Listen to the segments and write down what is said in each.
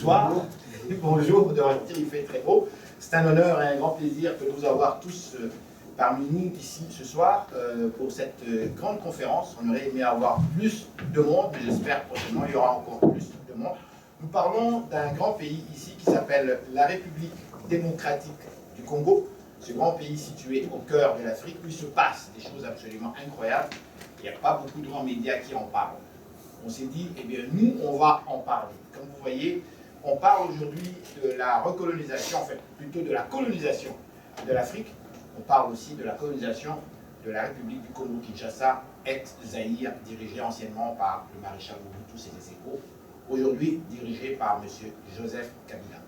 Bonsoir. Bonjour, de retour, il fait très beau. C'est un honneur et un grand plaisir de nous avoir tous parmi nous ici ce soir pour cette grande conférence. On aurait aimé avoir plus de monde, mais j'espère prochainement il y aura encore plus de monde. Nous parlons d'un grand pays ici qui s'appelle la République démocratique du Congo. Ce grand pays situé au cœur de l'Afrique où il se passe des choses absolument incroyables. Il n'y a pas beaucoup de grands médias qui en parlent. On s'est dit, eh bien, nous, on va en parler. Comme vous voyez, on parle aujourd'hui de la recolonisation, en fait, plutôt de la colonisation de l'Afrique. On parle aussi de la colonisation de la République du Congo-Kinshasa, ex-Zaïre, dirigée anciennement par le maréchal Mobutu Sese Seko, aujourd'hui dirigée par M. Joseph Kabila.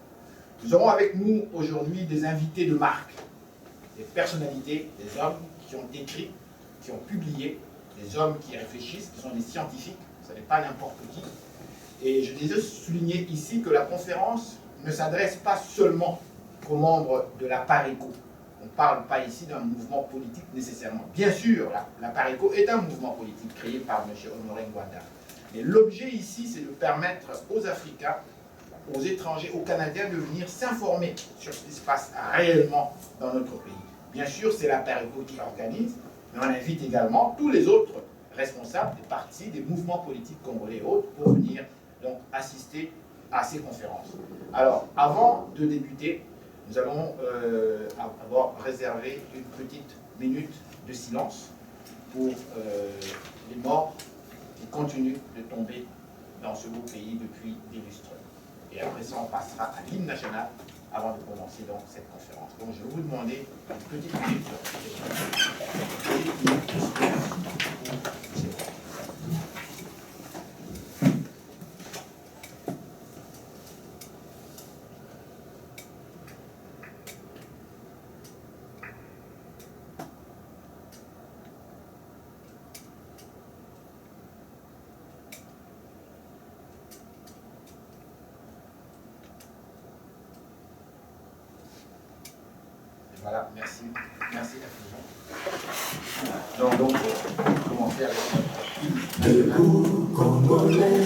Nous aurons avec nous aujourd'hui des invités de marque, des personnalités, des hommes qui ont écrit, qui ont publié, des hommes qui réfléchissent, qui sont des scientifiques, ce n'est pas n'importe qui. Et je désire souligner ici que la conférence ne s'adresse pas seulement aux membres de la PARECO. On ne parle pas ici d'un mouvement politique nécessairement. Bien sûr, la PARECO est un mouvement politique créé par M. Honoré Ngwanda. Mais l'objet ici, c'est de permettre aux Africains, aux étrangers, aux Canadiens de venir s'informer sur ce qui se passe réellement dans notre pays. Bien sûr, c'est la PARECO qui organise, mais on invite également tous les autres responsables des partis, des mouvements politiques congolais et autres pour venir donc assister à ces conférences. Alors, avant de débuter, nous allons avoir réservé une petite minute de silence pour les morts qui continuent de tomber dans ce beau pays depuis des lustres. Et après ça, on passera à l'hymne national avant de commencer donc cette conférence. Donc, je vais vous demander une petite minute de silence. Voilà, merci. Merci infiniment. Donc, on va commencer avec notre Debout, Congolais,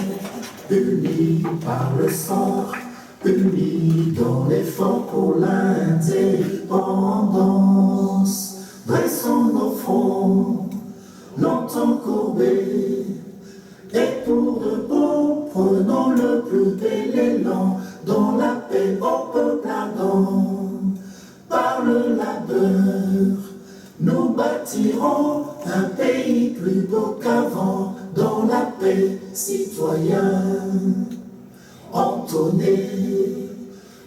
unis par le sang, unis dans l'effort pour l'indépendance. Dressons nos fronts, longtemps courbés, et pour de bon, prenons le plus bel élan, dans la paix au peuple ardent. Par le labeur, nous bâtirons un pays plus beau qu'avant, dans la paix citoyenne. Entonnez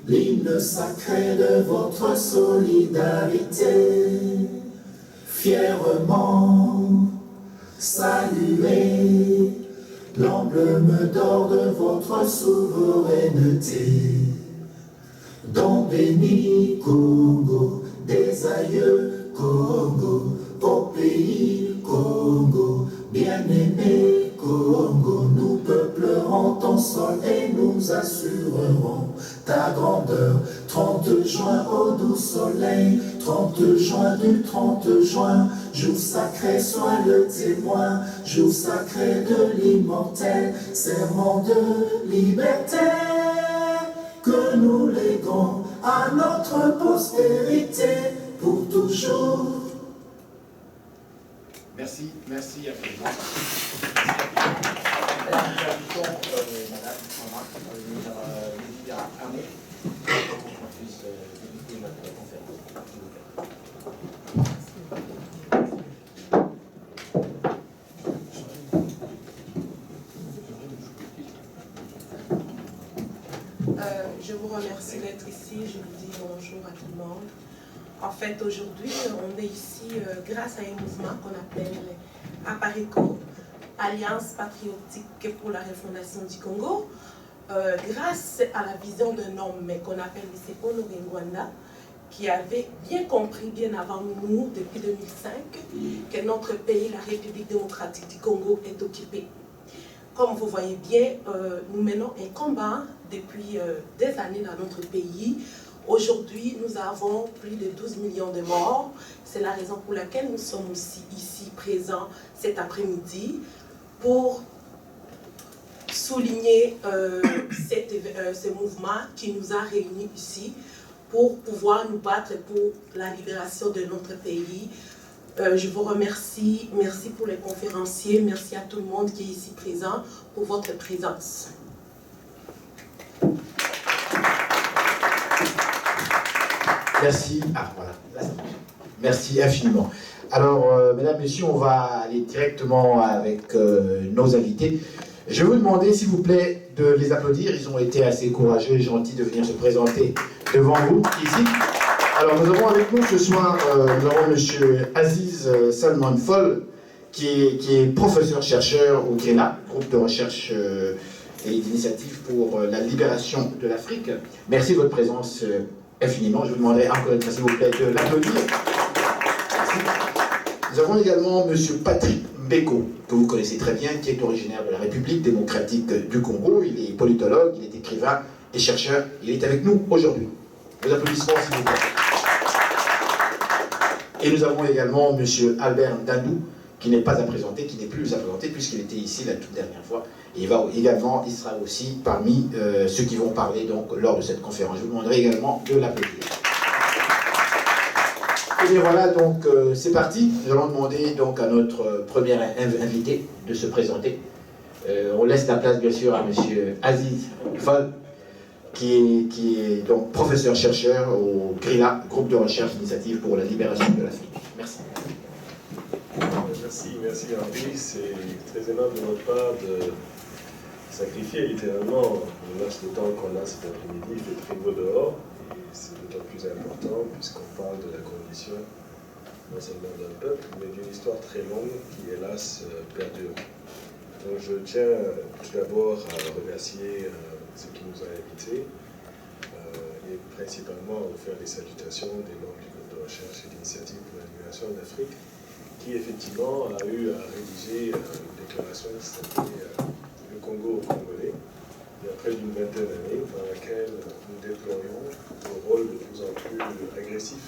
l'hymne sacré de votre solidarité, fièrement saluez l'emblème d'or de votre souveraineté. Don béni Congo, des aïeux Congo, au pays Congo, bien-aimé Congo, nous peuplerons ton sol et nous assurerons ta grandeur. 30 juin au doux soleil, 30 juin du 30 juin, jour sacré, sois le témoin, jour sacré de l'immortel, serment de liberté, que nous léguons à notre postérité pour toujours. Merci, merci infiniment. Nous invitons Madame venir un mot pour qu'on puisse débuter notre conférence. Je vous remercie d'être ici, je vous dis bonjour à tout le monde. En fait, aujourd'hui, on est ici grâce à un mouvement qu'on appelle APARECO, Alliance Patriotique pour la Refondation du Congo, grâce à la vision d'un homme qu'on appelle M. Honoré Ngwanda, qui avait bien compris, bien avant nous, depuis 2005, que notre pays, la République démocratique du Congo, est occupé. Comme vous voyez bien, nous menons un combat depuis des années dans notre pays. Aujourd'hui, nous avons plus de 12 millions de morts. C'est la raison pour laquelle nous sommes aussi ici présents cet après-midi pour souligner ce mouvement qui nous a réunis ici pour pouvoir nous battre pour la libération de notre pays. Je vous remercie, merci pour les conférenciers, merci à tout le monde qui est ici présent pour votre présence. Merci. Ah, voilà. Merci infiniment. Alors, mesdames, messieurs, on va aller directement avec nos invités. Je vais vous demander, s'il vous plaît, de les applaudir. Ils ont été assez courageux et gentils de venir se présenter devant vous, ici. Alors, nous avons avec nous ce soir, nous avons M. Aziz Salman Fall, qui est professeur-chercheur au GRILA, groupe de recherche et d'initiative pour la libération de l'Afrique. Merci de votre présence infiniment. Je vous demanderai encore une fois, s'il vous plaît, de l'applaudir. Nous avons également M. Patrick Mbeko, que vous connaissez très bien, qui est originaire de la République démocratique du Congo. Il est politologue, il est écrivain et chercheur. Il est avec nous aujourd'hui. Vos applaudissements, s'il vous plaît. Et nous avons également M. Albert Ndandou, qui n'est pas à présenter, qui n'est plus à présenter, puisqu'il était ici la toute dernière fois. Et il sera aussi parmi ceux qui vont parler donc, lors de cette conférence. Je vous demanderai également de l'applaudir. Et bien voilà, donc c'est parti. Nous allons demander donc à notre premier invité de se présenter. On laisse la place bien sûr à M. Aziz Fall, qui est donc professeur-chercheur au GRILA, groupe de recherche d'initiative pour la libération de l'Afrique. Merci. Merci Henri. C'est très aimable de notre part de sacrifier littéralement le laps de temps qu'on a cet après-midi. Il fait très beau dehors. C'est d'autant plus important puisqu'on parle de la condition non seulement d'un peuple, mais d'une histoire très longue qui, hélas, perdure. Donc je tiens tout d'abord à remercier ceux qui nous ont invités et principalement à vous faire les salutations des membres du groupe de recherche et d'initiative pour la libération de l'Afrique qui effectivement a eu à rédiger une déclaration qui s'appelait Le Congo aux Congolais, il y a près d'une vingtaine d'années, dans laquelle nous déplorions le rôle de plus en plus agressif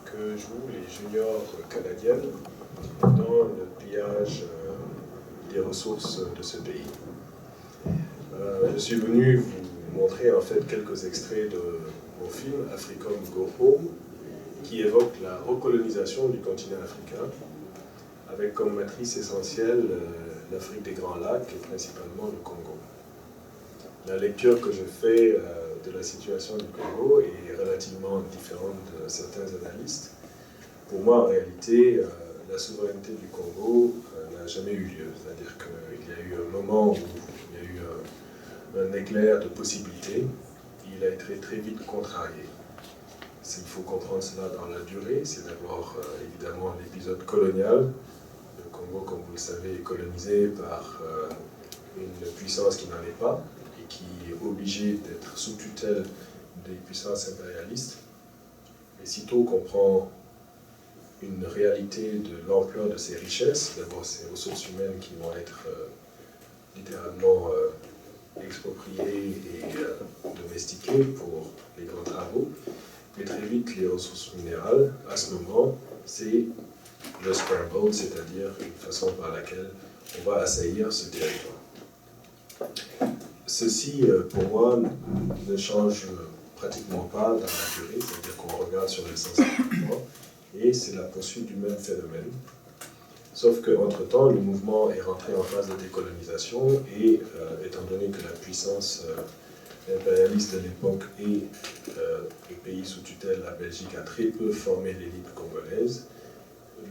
que jouent les juniors canadiennes dans le pillage des ressources de ce pays. Je suis venu vous montrer en fait quelques extraits de mon film Africom Go Home, qui évoque la recolonisation du continent africain, avec comme matrice essentielle l'Afrique des Grands Lacs et principalement le Congo. La lecture que je fais de la situation du Congo est relativement différente de certains analystes. Pour moi, en réalité, la souveraineté du Congo n'a jamais eu lieu. C'est-à-dire qu'il y a eu un moment où il y a eu un éclair de possibilités. Il a été très vite contrarié. Il faut comprendre cela dans la durée. C'est d'abord évidemment l'épisode colonial. Le Congo, comme vous le savez, est colonisé par une puissance qui n'en est pas, qui est obligé d'être sous tutelle des puissances impérialistes. Et sitôt qu'on prend une réalité de l'ampleur de ces richesses, d'abord ces ressources humaines qui vont être littéralement expropriées et domestiquées pour les grands travaux, mais très vite les ressources minérales, à ce moment, c'est le scramble, c'est-à-dire une façon par laquelle on va assaillir ce territoire. Ceci, pour moi, ne change pratiquement pas dans la durée, c'est-à-dire qu'on regarde sur les 150 ans, et c'est la poursuite du même phénomène. Sauf qu'entre-temps, le mouvement est rentré en phase de décolonisation, et étant donné que la puissance impérialiste de l'époque et le pays sous tutelle, la Belgique, a très peu formé l'élite congolaise,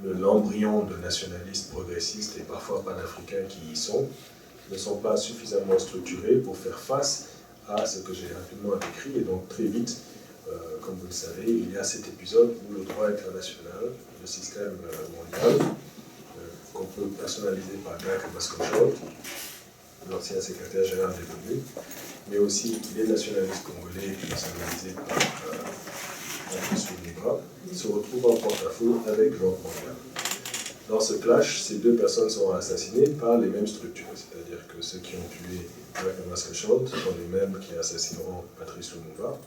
l'embryon de nationalistes progressistes et parfois panafricains qui y sont, ne sont pas suffisamment structurés pour faire face à ce que j'ai rapidement décrit. Et donc très vite, comme vous le savez, il y a cet épisode où le droit international, le système mondial, qu'on peut personnaliser par Greg Mascochol, l'ancien secrétaire général de l'ONU, mais aussi les nationalistes congolais personnalisés par Patrice Lumumba, se retrouvent en porte-à-faux avec l'ordre mondial. Dans ce clash, ces deux personnes seront assassinées par les mêmes structures, c'est-à-dire que ceux qui ont tué Greg Mascochol sont les mêmes qui assassineront Patrice Lumumba.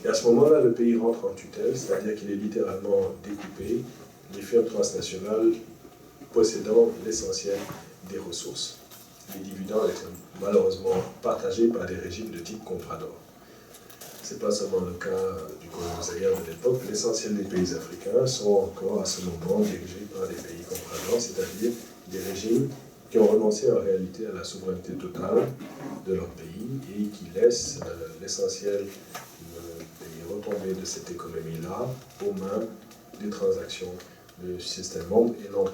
Et à ce moment-là, le pays rentre en tutelle, c'est-à-dire qu'il est littéralement découpé, les firmes transnationales possédant l'essentiel des ressources. les dividendes étaient malheureusement partagés par des régimes de type comprador. Ce n'est pas seulement le cas du Congo-Zaïre de l'époque. L'essentiel des pays africains sont encore à ce moment dirigés par des pays compradors, c'est-à-dire des régimes qui ont renoncé en réalité à la souveraineté totale de leur pays et qui laissent l'essentiel des retombées de cette économie-là aux mains des transactions du système monde et non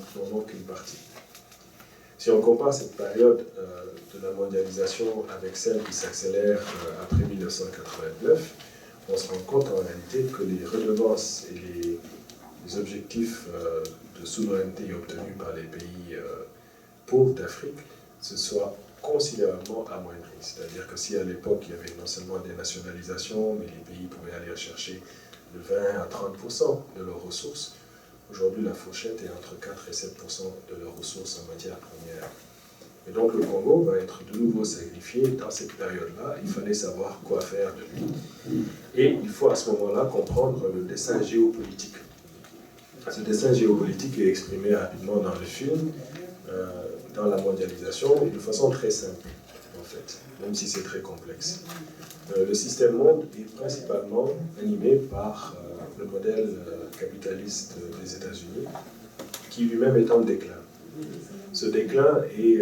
qu'une partie. Si on compare cette période de la mondialisation avec celle qui s'accélère après 1989, on se rend compte en réalité que les redevances et les objectifs de souveraineté obtenus par les pays pauvres d'Afrique se soient considérablement amoindris. C'est-à-dire que si à l'époque il y avait non seulement des nationalisations, mais les pays pouvaient aller chercher de 20 à 30% de leurs ressources, aujourd'hui la fourchette est entre 4 et 7% de leurs ressources en matière première. Et donc le Congo va être de nouveau sacrifié dans cette période-là. Il fallait savoir quoi faire de lui. Et il faut à ce moment-là comprendre le dessin géopolitique. Ce dessin géopolitique est exprimé rapidement dans le film, dans la mondialisation, de façon très simple, en fait, même si c'est très complexe. Le système monde est principalement animé par le modèle capitaliste des États-Unis, qui lui-même est en déclin. Ce déclin est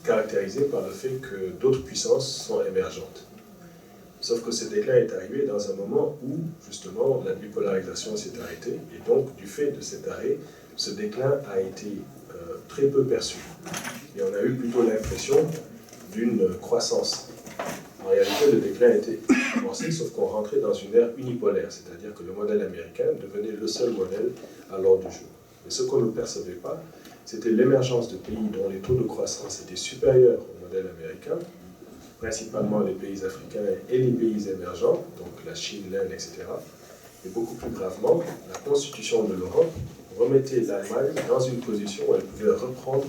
caractérisé par le fait que d'autres puissances sont émergentes. Sauf que ce déclin est arrivé dans un moment où, justement, la bipolarisation s'est arrêtée, et donc, du fait de cet arrêt, ce déclin a été très peu perçu. Et on a eu plutôt l'impression d'une croissance. En réalité, le déclin a été avancé, sauf qu'on rentrait dans une ère unipolaire, c'est-à-dire que le modèle américain devenait le seul modèle à l'ordre du jour. Mais ce qu'on ne percevait pas, c'était l'émergence de pays dont les taux de croissance étaient supérieurs au modèle américain, principalement les pays africains et les pays émergents, donc la Chine, l'Inde, etc. Et beaucoup plus gravement, la constitution de l'Europe remettait l'Allemagne dans une position où elle pouvait reprendre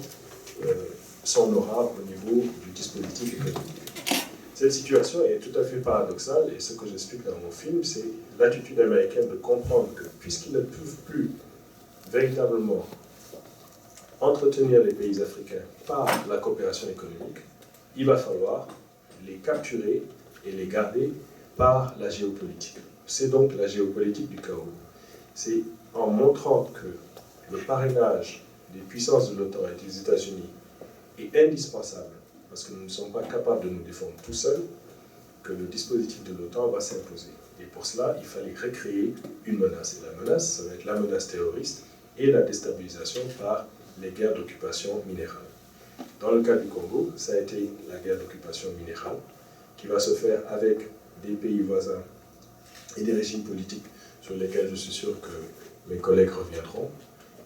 son aura au niveau du dispositif économique. Cette situation est tout à fait paradoxale, et ce que j'explique dans mon film, c'est l'attitude américaine de comprendre que, puisqu'ils ne peuvent plus véritablement entretenir les pays africains par la coopération économique, il va falloir les capturer et les garder par la géopolitique. C'est donc la géopolitique du chaos. C'est en montrant que le parrainage des puissances de l'OTAN et des États-Unis est indispensable, parce que nous ne sommes pas capables de nous défendre tout seuls, que le dispositif de l'OTAN va s'imposer. Et pour cela, il fallait recréer une menace. Et la menace, ça va être la menace terroriste et la déstabilisation par les guerres d'occupation minérale. Dans le cas du Congo, ça a été la guerre d'occupation minérale, qui va se faire avec des pays voisins et des régimes politiques sur lesquels je suis sûr que mes collègues reviendront.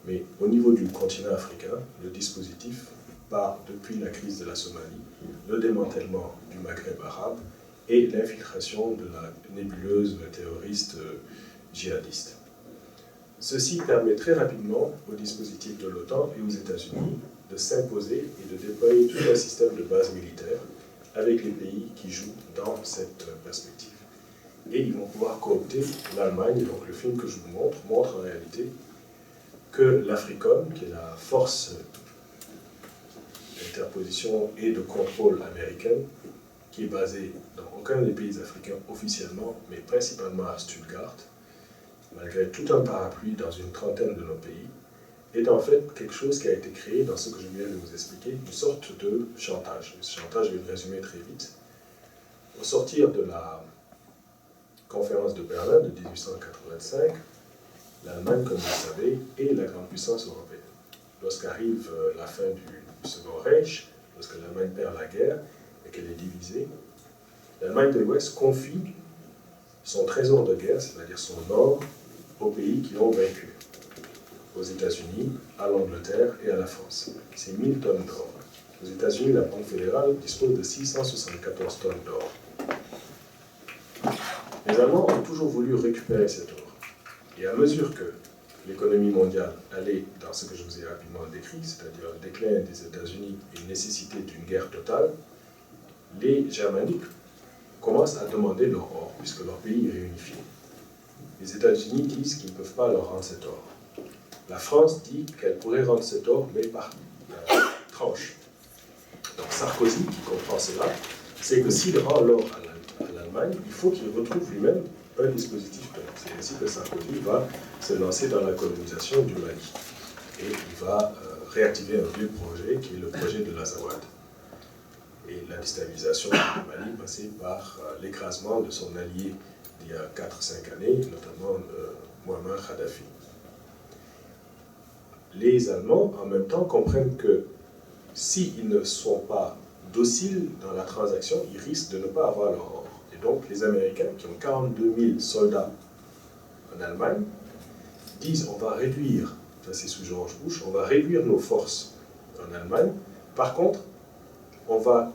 Mais au niveau du continent africain, le dispositif part depuis la crise de la Somalie, le démantèlement du Maghreb arabe et l'infiltration de la nébuleuse terroriste djihadiste. Ceci permet très rapidement au dispositif de l'OTAN et aux États-Unis de s'imposer et de déployer tout un système de base militaire avec les pays qui jouent dans cette perspective. Et ils vont pouvoir coopter l'Allemagne. Donc le film que je vous montre en réalité que l'Africom, qui est la force d'interposition et de contrôle américaine, qui est basée dans aucun des pays africains officiellement, mais principalement à Stuttgart, malgré tout un parapluie dans une trentaine de nos pays, est en fait quelque chose qui a été créé dans ce que je viens de vous expliquer, une sorte de chantage. Ce chantage, je vais le résumer très vite. Au sortir de la conférence de Berlin de 1885, l'Allemagne, comme vous le savez, est la grande puissance européenne. Lorsqu'arrive la fin du Second Reich, lorsque l'Allemagne perd la guerre et qu'elle est divisée, l'Allemagne de l'Ouest confie son trésor de guerre, c'est-à-dire son or, aux pays qui l'ont vaincu, aux États-Unis, à l'Angleterre et à la France. C'est 1000 tonnes d'or. Aux États-Unis, la Banque fédérale dispose de 674 tonnes d'or. Les Allemands ont toujours voulu récupérer cet or. Et à mesure que l'économie mondiale allait dans ce que je vous ai rapidement décrit, c'est-à-dire le déclin des États-Unis et une nécessité d'une guerre totale, les Germaniques commencent à demander leur or, puisque leur pays est réunifié. Les États-Unis disent qu'ils ne peuvent pas leur rendre cet or. La France dit qu'elle pourrait rendre cet or, mais par tranche. Donc Sarkozy, qui comprend cela, c'est que s'il rend l'or à l'Allemagne, il faut qu'il retrouve lui-même un dispositif plein. C'est ainsi que Sarkozy va se lancer dans la colonisation du Mali. Et il va réactiver un vieux projet qui est le projet de l'Azawad. Et la déstabilisation du Mali passée par l'écrasement de son allié d'il y a 4-5 années, notamment Muammar Kadhafi. Les Allemands, en même temps, comprennent que s'ils ne sont pas dociles dans la transaction, ils risquent de ne pas avoir leur or. Et donc, les Américains, qui ont 42 000 soldats en Allemagne, disent on va réduire, ça c'est sous George Bush, on va réduire nos forces en Allemagne. Par contre, on va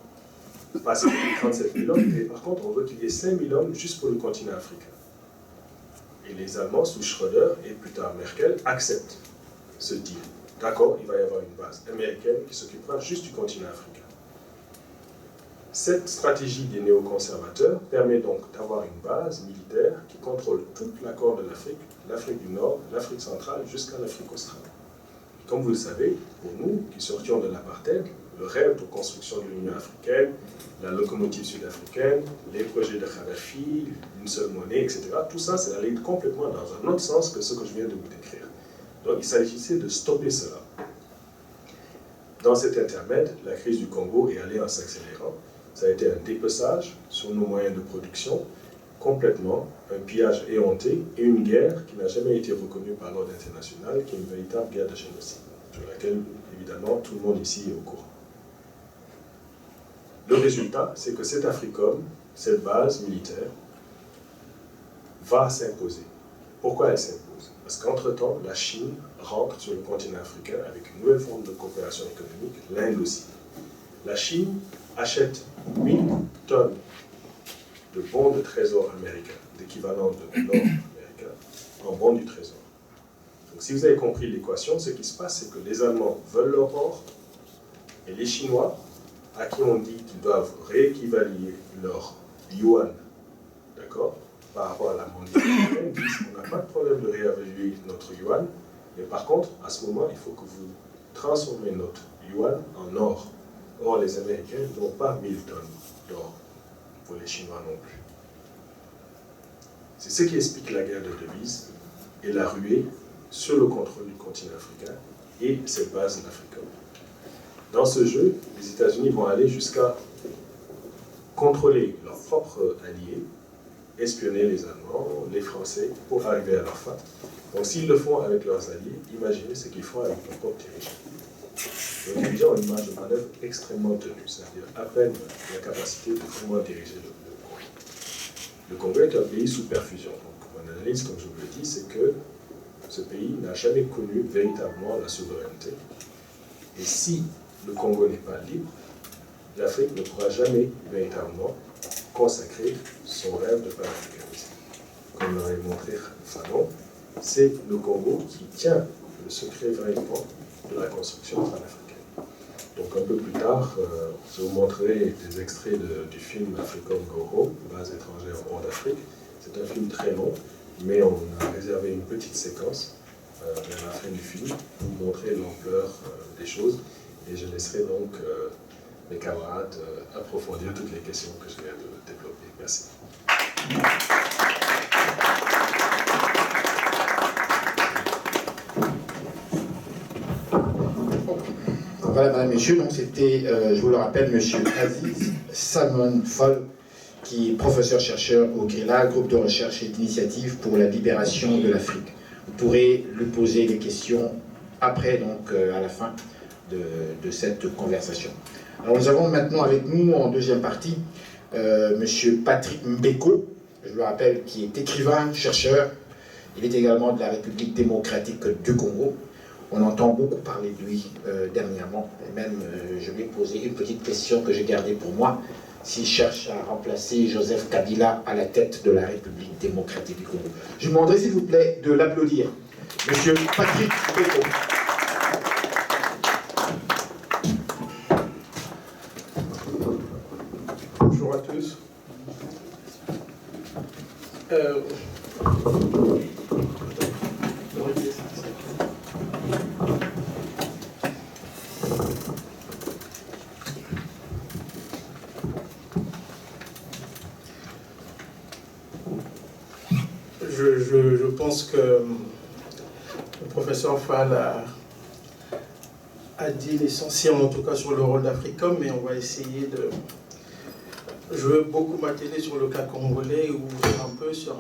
passer de 37 000 hommes, et par contre, on veut qu'il y ait 5 000 hommes juste pour le continent africain. Et les Allemands, sous Schröder et plus tard Merkel, acceptent ce deal. D'accord, il va y avoir une base américaine qui s'occupera juste du continent africain. Cette stratégie des néoconservateurs permet donc d'avoir une base militaire qui contrôle toute la corne de l'Afrique, l'Afrique du Nord, l'Afrique centrale jusqu'à l'Afrique australe. Comme vous le savez, pour nous qui sortions de l'apartheid, le rêve de construction de l'Union africaine, la locomotive sud-africaine, les projets de Kadhafi, une seule monnaie, etc., tout ça, c'est allé complètement dans un autre sens que ce que je viens de vous décrire. Donc il s'agissait de stopper cela. Dans cet intermède, la crise du Congo est allée en s'accélérant. Ça a été un dépeçage sur nos moyens de production, complètement, un pillage éhonté et une guerre qui n'a jamais été reconnue par l'ordre international, qui est une véritable guerre de génocide, sur laquelle, évidemment, tout le monde ici est au courant. Le résultat, c'est que cet AFRICOM, cette base militaire, va s'imposer. Pourquoi elle s'impose? Parce qu'entre-temps, la Chine rentre sur le continent africain avec une nouvelle forme de coopération économique, l'Inde aussi. La Chine achète 8 tonnes de bons de trésor américains, d'équivalent de l'or américain, en bons du trésor. Donc si vous avez compris l'équation, ce qui se passe, c'est que les Allemands veulent leur or, et les Chinois, à qui on dit qu'ils doivent rééquivaler leur yuan, d'accord, par rapport à la monnaie américaine, disent qu'on n'a pas de problème de réévaluer notre yuan, mais par contre, à ce moment, il faut que vous transformez notre yuan en or. Or, les Américains n'ont pas 1000 tonnes d'or, pour les Chinois non plus. C'est ce qui explique la guerre de devises et la ruée sur le contrôle du continent africain et cette base africaine. Dans ce jeu, les États-Unis vont aller jusqu'à contrôler leurs propres alliés, espionner les Allemands, les Français, pour arriver à leur fin. Donc s'ils le font avec leurs alliés, imaginez ce qu'ils font avec leurs propres dirigeants. Les dirigeants ont une marge de manœuvre extrêmement tenue, c'est-à-dire à peine la capacité de vraiment diriger le Congo. Le Congo est un pays sous perfusion. Donc mon analyse, comme je vous le dis, c'est que ce pays n'a jamais connu véritablement la souveraineté. Et si le Congo n'est pas libre, l'Afrique ne pourra jamais véritablement consacrer son rêve de panafricanisme. Comme l'aurait montré Fanon, c'est le Congo qui tient le secret vraiment de la construction panafricaine. Donc un peu plus tard, je vous montrerai des extraits du film Africom Goro, base étrangère hors d'Afrique. C'est un film très long, mais on a réservé une petite séquence vers la fin du film pour vous montrer l'ampleur des choses. Et je laisserai donc mes camarades approfondir toutes les questions que je viens de développer. Merci. Voilà, madame, messieurs, donc c'était, je vous le rappelle, monsieur Aziz Salmon Fall, qui est professeur-chercheur au GRILA, groupe de recherche et d'initiative pour la libération de l'Afrique. Vous pourrez lui poser des questions après, donc à la fin de cette conversation. Alors nous avons maintenant avec nous, en deuxième partie, monsieur Patrick Mbeko, je le rappelle, qui est écrivain, chercheur. Il est également de la République démocratique du Congo. On entend beaucoup parler de lui dernièrement. Et même, je lui ai posé une petite question que j'ai gardée pour moi. S'il cherche à remplacer Joseph Kabila à la tête de la République démocratique du Congo. Je vous demanderai, s'il vous plaît, de l'applaudir. Monsieur Patrick Mbeko. Bonjour à tous. Je pense que le professeur Fall a dit l'essentiel, en tout cas sur le rôle d'Africom, mais on va essayer de... Je veux beaucoup m'atteler sur le cas congolais ou un peu sur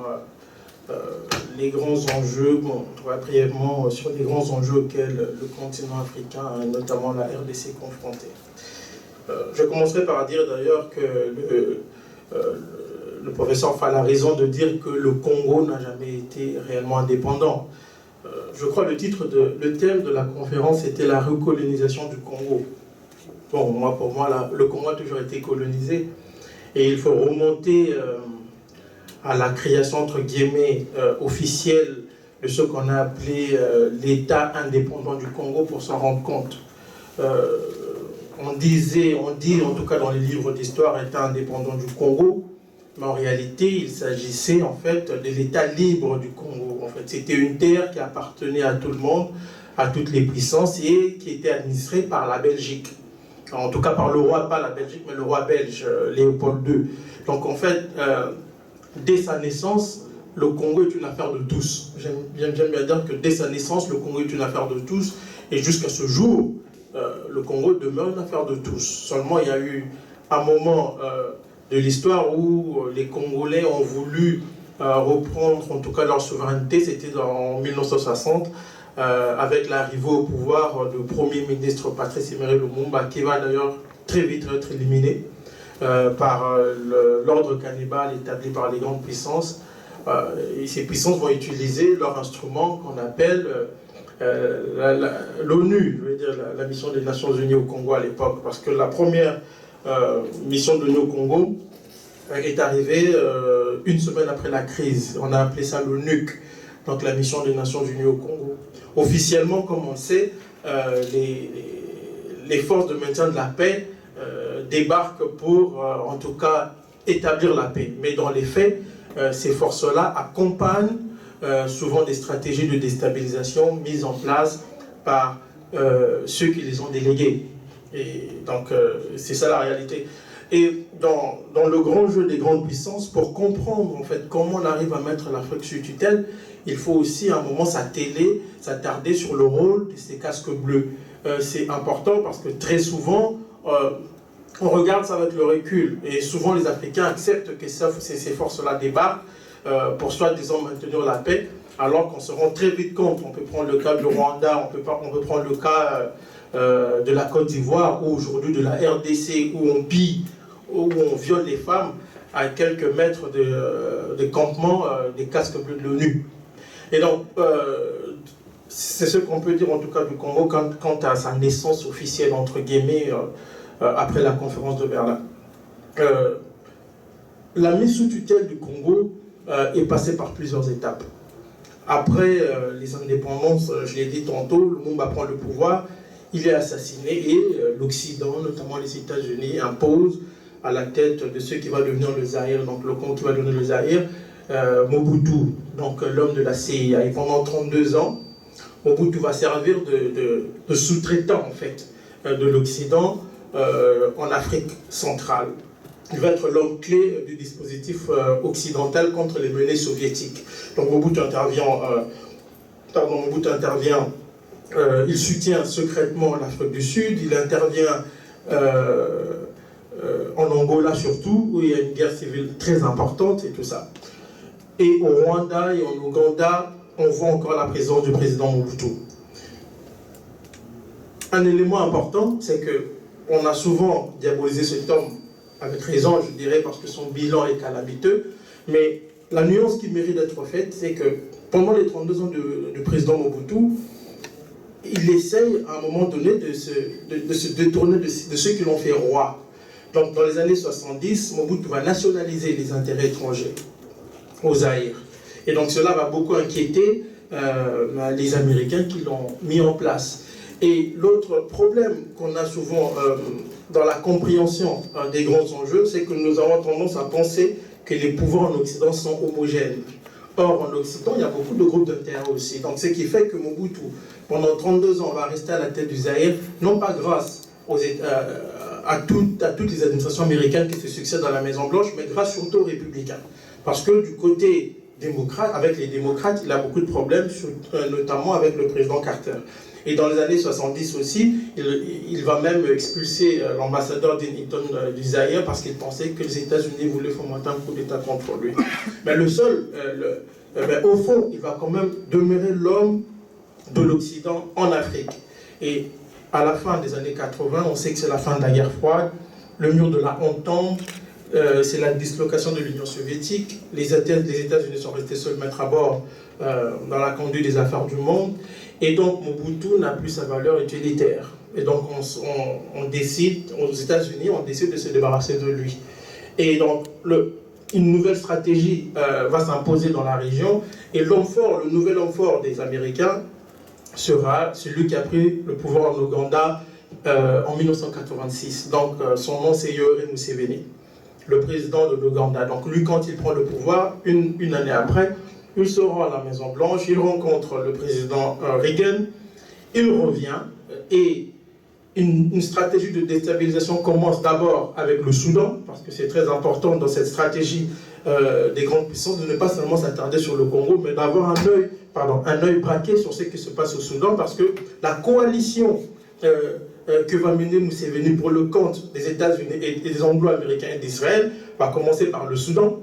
les grands enjeux, bon, on va brièvement sur les grands enjeux auxquels le continent africain, notamment la RDC, est confronté. Je commencerai par dire d'ailleurs que le professeur Fall a raison de dire que le Congo n'a jamais été réellement indépendant. Je crois le thème de la conférence était la recolonisation du Congo. Bon, pour moi, le Congo a toujours été colonisé et il faut remonter à la création, entre guillemets, officielle de ce qu'on a appelé l'État indépendant du Congo pour s'en rendre compte. On dit en tout cas dans les livres d'histoire, État indépendant du Congo, mais en réalité, il s'agissait en fait de l'État libre du Congo. En fait, c'était une terre qui appartenait à tout le monde, à toutes les puissances, et qui était administrée par la Belgique. En tout cas par le roi, pas la Belgique, mais le roi belge, Léopold II. Donc en fait, dès sa naissance, le Congo est une affaire de tous. J'aime bien dire que dès sa naissance, le Congo est une affaire de tous, et jusqu'à ce jour, le Congo demeure une affaire de tous. Seulement, il y a eu un moment de l'histoire où les Congolais ont voulu reprendre en tout cas leur souveraineté, c'était en 1960, avec l'arrivée au pouvoir du Premier ministre Patrice Emery Lumumba, qui va d'ailleurs très vite être éliminé par l'ordre cannibale établi par les grandes puissances. Et ces puissances vont utiliser leur instrument qu'on appelle l'ONU, je veux dire la mission des Nations Unies au Congo à l'époque, parce que la première mission de l'ONU au Congo est arrivée une semaine après la crise. On a appelé ça l'ONUC, donc la mission des Nations Unies au Congo. Officiellement, comme on le sait, les forces de maintien de la paix débarquent pour, en tout cas, établir la paix. Mais dans les faits, ces forces-là accompagnent souvent des stratégies de déstabilisation mises en place par ceux qui les ont délégués. Et donc, c'est ça la réalité. Et dans le grand jeu des grandes puissances, pour comprendre en fait comment on arrive à mettre l'Afrique sous tutelle, il faut aussi à un moment s'attarder sur le rôle de ces casques bleus. C'est important parce que très souvent, on regarde ça avec le recul. Et souvent, les Africains acceptent que ces forces-là débarquent pour soi-disant maintenir la paix, alors qu'on se rend très vite compte. On peut prendre le cas du Rwanda, on peut prendre le cas de la Côte d'Ivoire, ou aujourd'hui de la RDC, où on pille, où on viole les femmes à quelques mètres de campement des casques bleus de l'ONU. Et donc, c'est ce qu'on peut dire en tout cas du Congo quant à sa naissance officielle, entre guillemets, après la conférence de Berlin. La mise sous tutelle du Congo est passée par plusieurs étapes. Après les indépendances, je l'ai dit tantôt, Lumumba prend le pouvoir, il est assassiné et l'Occident, notamment les États-Unis, impose à la tête de ceux qui va devenir le Zaïre, donc le Congo qui va devenir le Zaïre, Mobutu, donc l'homme de la CIA. Et pendant 32 ans, Mobutu va servir de sous-traitant en fait de l'Occident en Afrique centrale. Il va être l'homme clé du dispositif occidental contre les menées soviétiques. Donc Mobutu intervient, il soutient secrètement l'Afrique du Sud, il intervient en Angola surtout, où il y a une guerre civile très importante et tout ça. Et au Rwanda et en Ouganda, on voit encore la présence du président Mobutu. Un élément important, c'est qu'on a souvent diabolisé cet homme, avec raison, je dirais, parce que son bilan est calamiteux, mais la nuance qui mérite d'être faite, c'est que pendant les 32 ans du président Mobutu, il essaye à un moment donné de se détourner de ceux qui l'ont fait roi. Donc dans les années 70, Mobutu va nationaliser les intérêts étrangers au Zaïre. Et donc cela va beaucoup inquiéter les Américains qui l'ont mis en place. Et l'autre problème qu'on a souvent dans la compréhension des grands enjeux, c'est que nous avons tendance à penser que les pouvoirs en Occident sont homogènes. Or, en Occident, il y a beaucoup de groupes d'intérêt aussi. Donc, ce qui fait que Mobutu, pendant 32 ans, va rester à la tête du Zaïre, non pas grâce à toutes les administrations américaines qui se succèdent dans la Maison-Blanche, mais grâce surtout aux républicains. Parce que du côté démocrate, avec les démocrates, il a beaucoup de problèmes, notamment avec le président Carter. Et dans les années 70 aussi, il va même expulser l'ambassadeur d'Hillington du Zaïre parce qu'il pensait que les États-Unis voulaient fomenter un coup d'État contre lui. Mais le seul, au fond, il va quand même demeurer l'homme de l'Occident en Afrique. Et à la fin des années 80, on sait que c'est la fin de la guerre froide, le mur de la honte tombe, c'est la dislocation de l'Union soviétique, les États-Unis sont restés seuls maîtres à bord dans la conduite des affaires du monde, et donc Mobutu n'a plus sa valeur utilitaire. Et donc on décide, aux États-Unis, on décide de se débarrasser de lui. Et donc une nouvelle stratégie va s'imposer dans la région, et l'homme fort, le nouvel homme fort des Américains sera celui qui a pris le pouvoir en Ouganda en 1986. Donc son nom c'est Yoweri Museveni, le président de l'Ouganda. Donc lui, quand il prend le pouvoir, une année après, il se rend à la Maison Blanche, il rencontre le président Reagan, il revient, et une stratégie de déstabilisation commence d'abord avec le Soudan, parce que c'est très important dans cette stratégie des grandes puissances de ne pas seulement s'attarder sur le Congo, mais d'avoir un œil braqué sur ce qui se passe au Soudan, parce que la coalition que va mener Museveni pour le compte des États-Unis et des Anglo-Américains et d'Israël va commencer par le Soudan.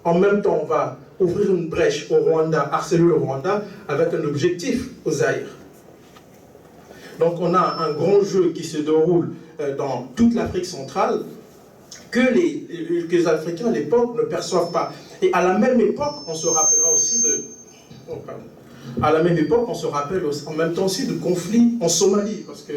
En même temps, on va ouvrir une brèche au Rwanda, harceler le Rwanda, avec un objectif au Zaïre. Donc on a un grand jeu qui se déroule dans toute l'Afrique centrale que les Africains à l'époque ne perçoivent pas. Et à la même époque, on se rappellera aussi de... Oh, pardon. À la même époque, on se rappelle aussi, en même temps aussi de conflits en Somalie, parce que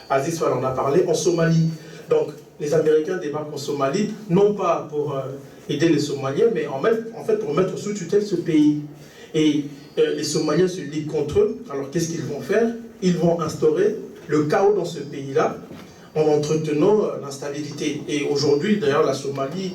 Aziz Fall en a parlé, en Somalie. Donc les Américains débarquent en Somalie, non pas pour aider les Somaliens, mais en fait pour mettre sous tutelle ce pays. Et les Somaliens se liguent contre eux. Alors qu'est-ce qu'ils vont faire? Ils vont instaurer le chaos dans ce pays-là en entretenant l'instabilité. Et aujourd'hui, d'ailleurs, la Somalie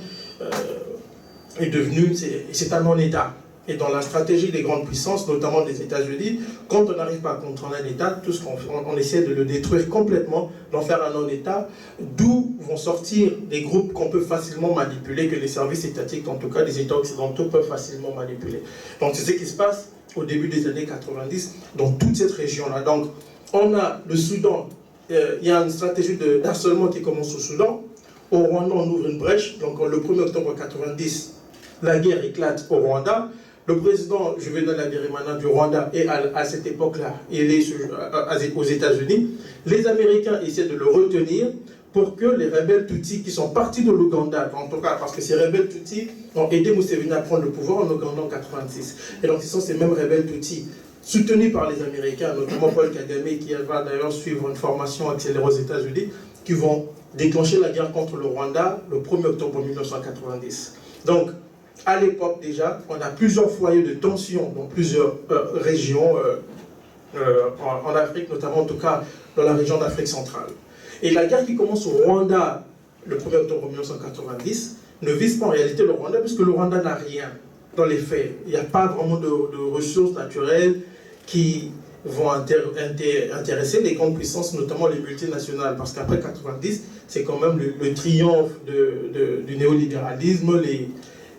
est devenue, c'est un non-État. Et dans la stratégie des grandes puissances, notamment des États-Unis, quand on n'arrive pas à contrôler un État, tout ce qu'on essaie de le détruire complètement, d'en faire un non-État, d'où vont sortir des groupes qu'on peut facilement manipuler, que les services étatiques, en tout cas les États occidentaux, peuvent facilement manipuler. Donc c'est ce qui se passe au début des années 90 dans toute cette région-là. Donc on a le Soudan, il y a une stratégie d'harcèlement qui commence au Soudan. Au Rwanda, on ouvre une brèche. Donc le 1er octobre 90, la guerre éclate au Rwanda. Le président Juvenal Habyarimana du Rwanda est à cette époque-là, il est aux États-Unis. Les Américains essaient de le retenir pour que les rebelles Tutsis qui sont partis de l'Ouganda, en tout cas parce que ces rebelles Tutsis ont aidé Museveni à prendre le pouvoir en Ouganda en 1986. Et donc ce sont ces mêmes rebelles Tutsis, soutenus par les Américains, notamment Paul Kagame, qui va d'ailleurs suivre une formation accélérée aux États-Unis, qui vont déclencher la guerre contre le Rwanda le 1er octobre 1990. Donc, à l'époque déjà, on a plusieurs foyers de tension dans plusieurs régions en Afrique, notamment en tout cas dans la région d'Afrique centrale. Et la guerre qui commence au Rwanda le 1er octobre 1990 ne vise pas en réalité le Rwanda, puisque le Rwanda n'a rien dans les faits. Il n'y a pas vraiment de ressources naturelles qui vont intéresser les grandes puissances, notamment les multinationales, parce qu'après 1990, c'est quand même le triomphe du néolibéralisme.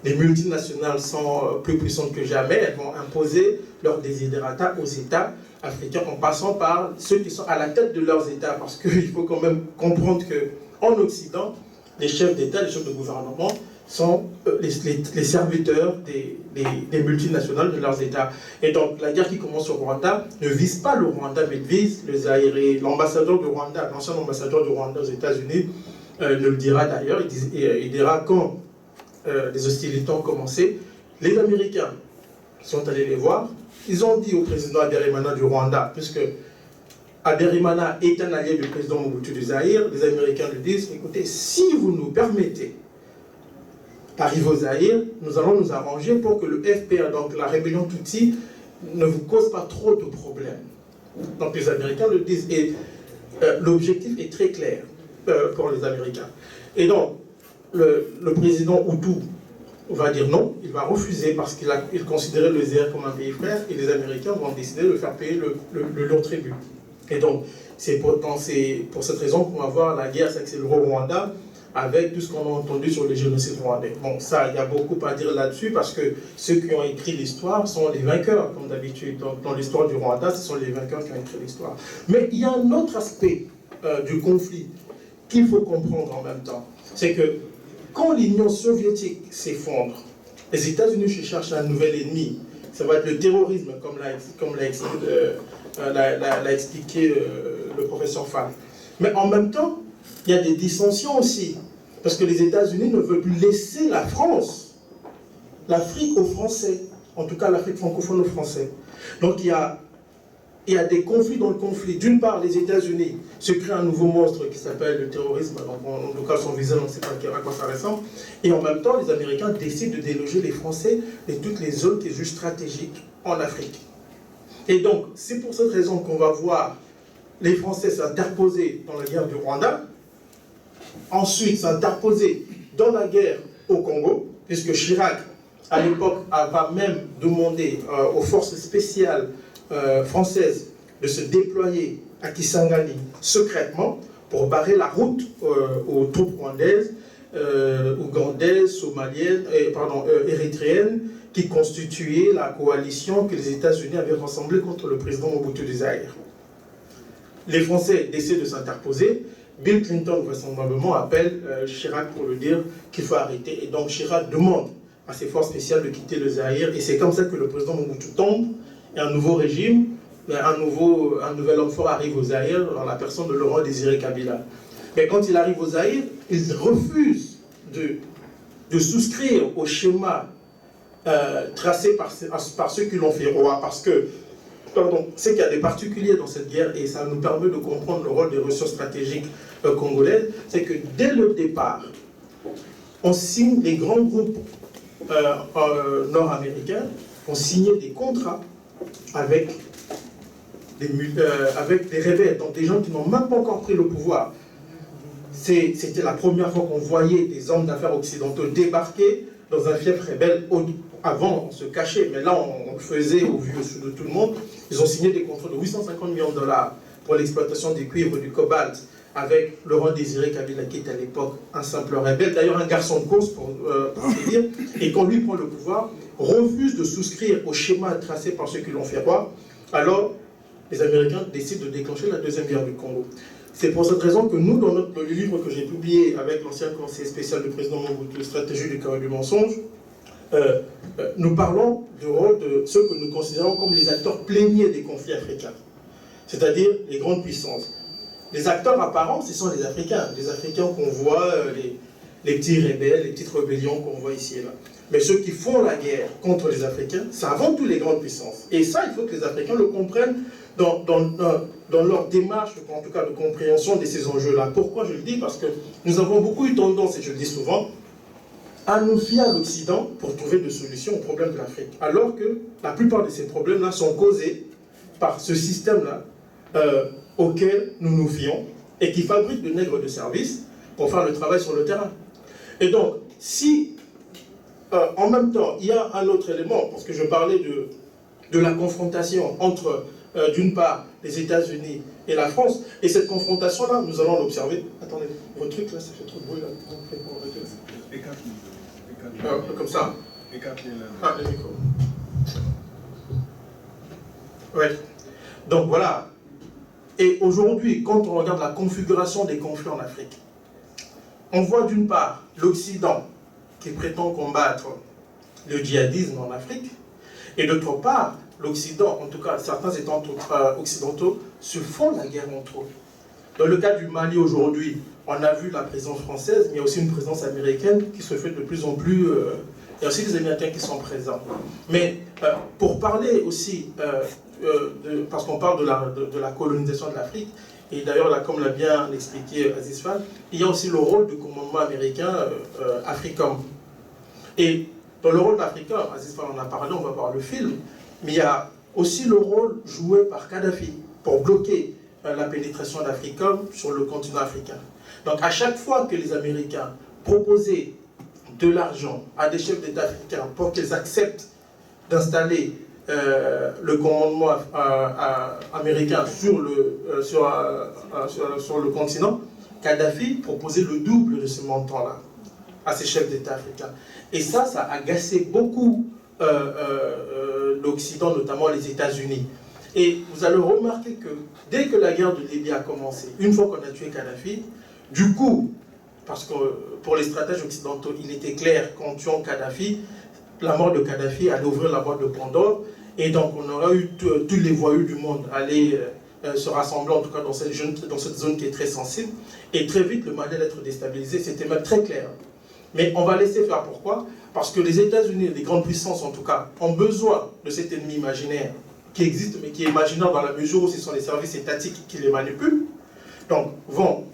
Les multinationales sont plus puissantes que jamais, elles vont imposer leurs desiderata aux États africains en passant par ceux qui sont à la tête de leurs États, parce qu'il faut quand même comprendre qu'en Occident, les chefs d'État, les chefs de gouvernement sont les serviteurs des multinationales de leurs États. Et donc la guerre qui commence au Rwanda ne vise pas le Rwanda, mais vise le Zaïre. L'ambassadeur du Rwanda, l'ancien ambassadeur du Rwanda aux États-Unis, le dira d'ailleurs, il dira quand les hostilités ont commencé, les Américains sont allés les voir, ils ont dit au président Habyarimana du Rwanda, puisque Habyarimana est un allié du président Mobutu du Zaïre, les Américains lui disent, écoutez, si vous nous permettez d'arriver au Zaïre, nous allons nous arranger pour que le FPA, donc la rébellion Tutsi, ne vous cause pas trop de problèmes. Donc les Américains le disent, et l'objectif est très clair pour les Américains. Et donc, le président Hutu va dire non, il va refuser parce qu'il considérait le Zaïre comme un pays frère, et les Américains vont décider de faire payer le lourd tribut. Et donc, c'est pour cette raison qu'on va voir la guerre s'accélérer au Rwanda, avec tout ce qu'on a entendu sur les génocides rwandais. Bon, ça, il y a beaucoup à dire là-dessus, parce que ceux qui ont écrit l'histoire sont les vainqueurs, comme d'habitude. Dans l'histoire du Rwanda, ce sont les vainqueurs qui ont écrit l'histoire. Mais il y a un autre aspect du conflit qu'il faut comprendre en même temps. C'est que quand l'Union soviétique s'effondre, les États-Unis cherchent un nouvel ennemi. Ça va être le terrorisme, comme l'a expliqué le professeur Fall. Mais en même temps, il y a des dissensions aussi, parce que les États-Unis ne veulent plus laisser la France, l'Afrique aux Français, en tout cas l'Afrique francophone aux Français. Donc il y a des conflits dans le conflit. D'une part, les États-Unis se créent un nouveau monstre qui s'appelle le terrorisme, donc en tout cas son visage, on ne sait pas à quoi ça ressemble, et en même temps, les Américains décident de déloger les Français de toutes les zones qui sont juste stratégiques en Afrique. Et donc, c'est pour cette raison qu'on va voir les Français s'interposer dans la guerre du Rwanda, ensuite s'interposer dans la guerre au Congo, puisque Chirac, à l'époque, va même demander aux forces spéciales françaises de se déployer à Kisangani secrètement pour barrer la route aux troupes rwandaises, ougandaises, somaliennes, érythréennes, qui constituaient la coalition que les États-Unis avaient rassemblée contre le président Mobutu du Zaïre. Les Français décident de s'interposer. Bill Clinton, vraisemblablement, appelle Chirac pour lui dire qu'il faut arrêter. Et donc Chirac demande à ses forces spéciales de quitter le Zaïre. Et c'est comme ça que le président Mobutu tombe. Et un nouveau régime, un nouvel homme fort arrive au Zaïre, dans la personne de Laurent Désiré Kabila. Mais quand il arrive au Zaïre, il refuse de souscrire au schéma tracé par ceux qui l'ont fait roi, parce que c'est qu'il y a des particuliers dans cette guerre, et ça nous permet de comprendre le rôle des ressources stratégiques congolaises, c'est que dès le départ, on signe, les grands groupes nord-américains ont signé des contrats avec des rebelles, donc des gens qui n'ont même pas encore pris le pouvoir. C'était la première fois qu'on voyait des hommes d'affaires occidentaux débarquer dans un fief rebelle. Avant, on se cachait, mais là, on le faisait au vu de tout le monde. Ils ont signé des contrats de 850 millions de dollars pour l'exploitation du cuivre et du cobalt avec Laurent Désiré Kabila, qui était à l'époque un simple rebelle, d'ailleurs un garçon de course, pour ainsi dire, et quand lui prend le pouvoir, refuse de souscrire au schéma tracé par ceux qui l'ont fait roi. Alors, les Américains décident de déclencher la deuxième guerre du Congo. C'est pour cette raison que nous, dans le livre que j'ai publié avec l'ancien conseiller spécial du président Mobutu, Stratégie du chaos et du mensonge, nous parlons du rôle de ceux que nous considérons comme les acteurs pléniers des conflits africains, c'est-à-dire les grandes puissances. Les acteurs apparents, ce sont les Africains qu'on voit, les petits rebelles, les petites rébellions qu'on voit ici et là. Mais ceux qui font la guerre contre les Africains, c'est avant tout les grandes puissances. Et ça, il faut que les Africains le comprennent dans leur démarche, en tout cas de compréhension de ces enjeux-là. Pourquoi je le dis? Parce que nous avons beaucoup eu tendance, et je le dis souvent, à nous fier à l'Occident pour trouver des solutions aux problèmes de l'Afrique. Alors que la plupart de ces problèmes-là sont causés par ce système-là auquel nous nous fions et qui fabrique de nègres de service pour faire le travail sur le terrain. Et donc, si en même temps, il y a un autre élément, parce que je parlais de la confrontation entre, d'une part, les États-Unis et la France, et cette confrontation-là, nous allons l'observer. Attendez, votre truc là, ça fait trop de bruit là. Comme ça. Ah, le micro. Ouais. Donc voilà. Et aujourd'hui, quand on regarde la configuration des conflits en Afrique, on voit d'une part l'Occident qui prétend combattre le djihadisme en Afrique, et d'autre part, l'Occident, en tout cas certains États occidentaux, se font la guerre entre eux. Dans le cas du Mali aujourd'hui, on a vu la présence française, mais il y a aussi une présence américaine qui se fait de plus en plus. Il y a aussi des Américains qui sont présents. Mais pour parler aussi, parce qu'on parle de la colonisation de l'Afrique, et d'ailleurs, comme l'a bien expliqué Aziz Fall, il y a aussi le rôle du commandement américain Africom. Et dans le rôle d'Africa, Aziz Fall en a parlé, on va voir le film, mais il y a aussi le rôle joué par Kadhafi pour bloquer la pénétration d'Africom sur le continent africain. Donc à chaque fois que les Américains proposaient de l'argent à des chefs d'État africains pour qu'ils acceptent d'installer le commandement américain sur le continent, Kadhafi proposait le double de ce montant-là à ces chefs d'État africains. Et ça a agacé beaucoup l'Occident, notamment les États-Unis. Et vous allez remarquer que dès que la guerre de Libye a commencé, une fois qu'on a tué Kadhafi, du coup, parce que pour les stratèges occidentaux, il était clair qu'en tuant Kadhafi, la mort de Kadhafi allait ouvrir la boîte de Pandore, et donc on aura eu tous les voyous du monde aller se rassembler, en tout cas dans cette zone qui est très sensible, et très vite le Mali allait être déstabilisé, c'était même très clair. Mais on va laisser faire, pourquoi? Parce que les États-Unis, les grandes puissances en tout cas, ont besoin de cet ennemi imaginaire qui existe, mais qui est imaginaire dans la mesure où ce sont les services étatiques qui les manipulent, donc vont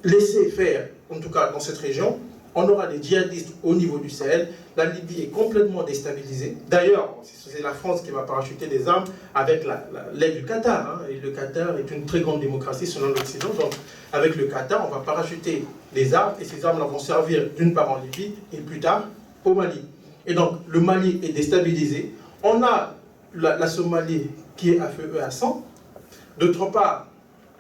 laisser faire, en tout cas dans cette région. On aura des djihadistes au niveau du Sahel. La Libye est complètement déstabilisée. D'ailleurs, c'est la France qui va parachuter des armes avec l'aide du Qatar. Hein. Et le Qatar est une très grande démocratie selon l'Occident. Donc, avec le Qatar, on va parachuter des armes. Et ces armes-là vont servir d'une part en Libye et plus tard au Mali. Et donc, le Mali est déstabilisé. On a la Somalie qui est à feu et à sang. D'autre part,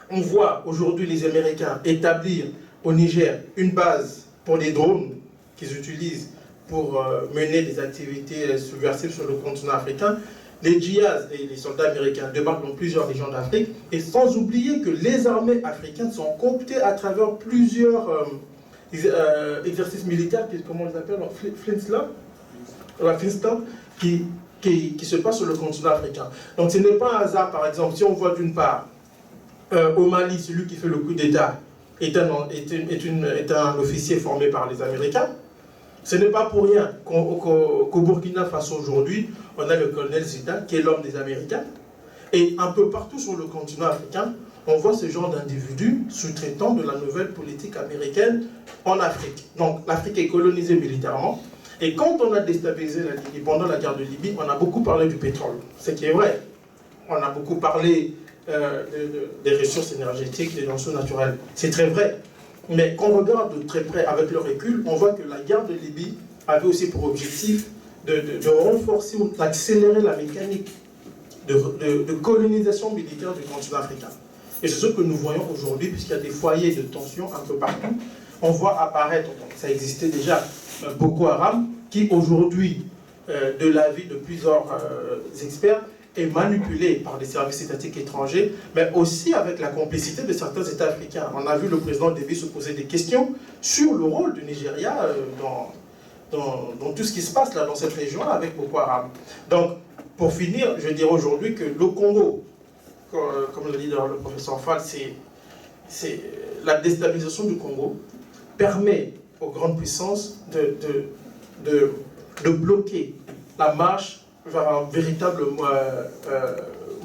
on voit aujourd'hui les Américains établir au Niger une base pour les drones qu'ils utilisent pour mener des activités subversives sur le continent africain. Les djihad et les soldats américains débarquent dans plusieurs régions d'Afrique, et sans oublier que les armées africaines sont cooptées à travers plusieurs exercices militaires, comment on les appelle, Flintstone, qui se passent sur le continent africain. Donc ce n'est pas un hasard, par exemple, si on voit d'une part au Mali, celui qui fait le coup d'État est un officier formé par les Américains. Ce n'est pas pour rien qu'au Burkina Faso aujourd'hui, on a le colonel Zita, qui est l'homme des Américains. Et un peu partout sur le continent africain, on voit ce genre d'individus sous-traitants de la nouvelle politique américaine en Afrique. Donc l'Afrique est colonisée militairement. Et quand on a déstabilisé la Libye pendant la guerre de Libye, on a beaucoup parlé du pétrole. Ce qui est vrai. On a beaucoup parlé des ressources énergétiques, des ressources naturelles. C'est très vrai. Mais quand on regarde de très près avec le recul, on voit que la guerre de Libye avait aussi pour objectif de renforcer ou d'accélérer la mécanique de colonisation militaire du continent africain. Et c'est ce que nous voyons aujourd'hui, puisqu'il y a des foyers de tension un peu partout. On voit apparaître, ça existait déjà, Boko Haram, qui aujourd'hui, de l'avis de plusieurs experts, est manipulé par des services étatiques étrangers, mais aussi avec la complicité de certains États africains. On a vu le président Déby se poser des questions sur le rôle du Nigeria dans tout ce qui se passe là, dans cette région-là avec Boko Haram. Donc, pour finir, je dirais aujourd'hui que le Congo, comme le dit le professeur Fall, c'est la déstabilisation du Congo permet aux grandes puissances de bloquer la marche vers un véritable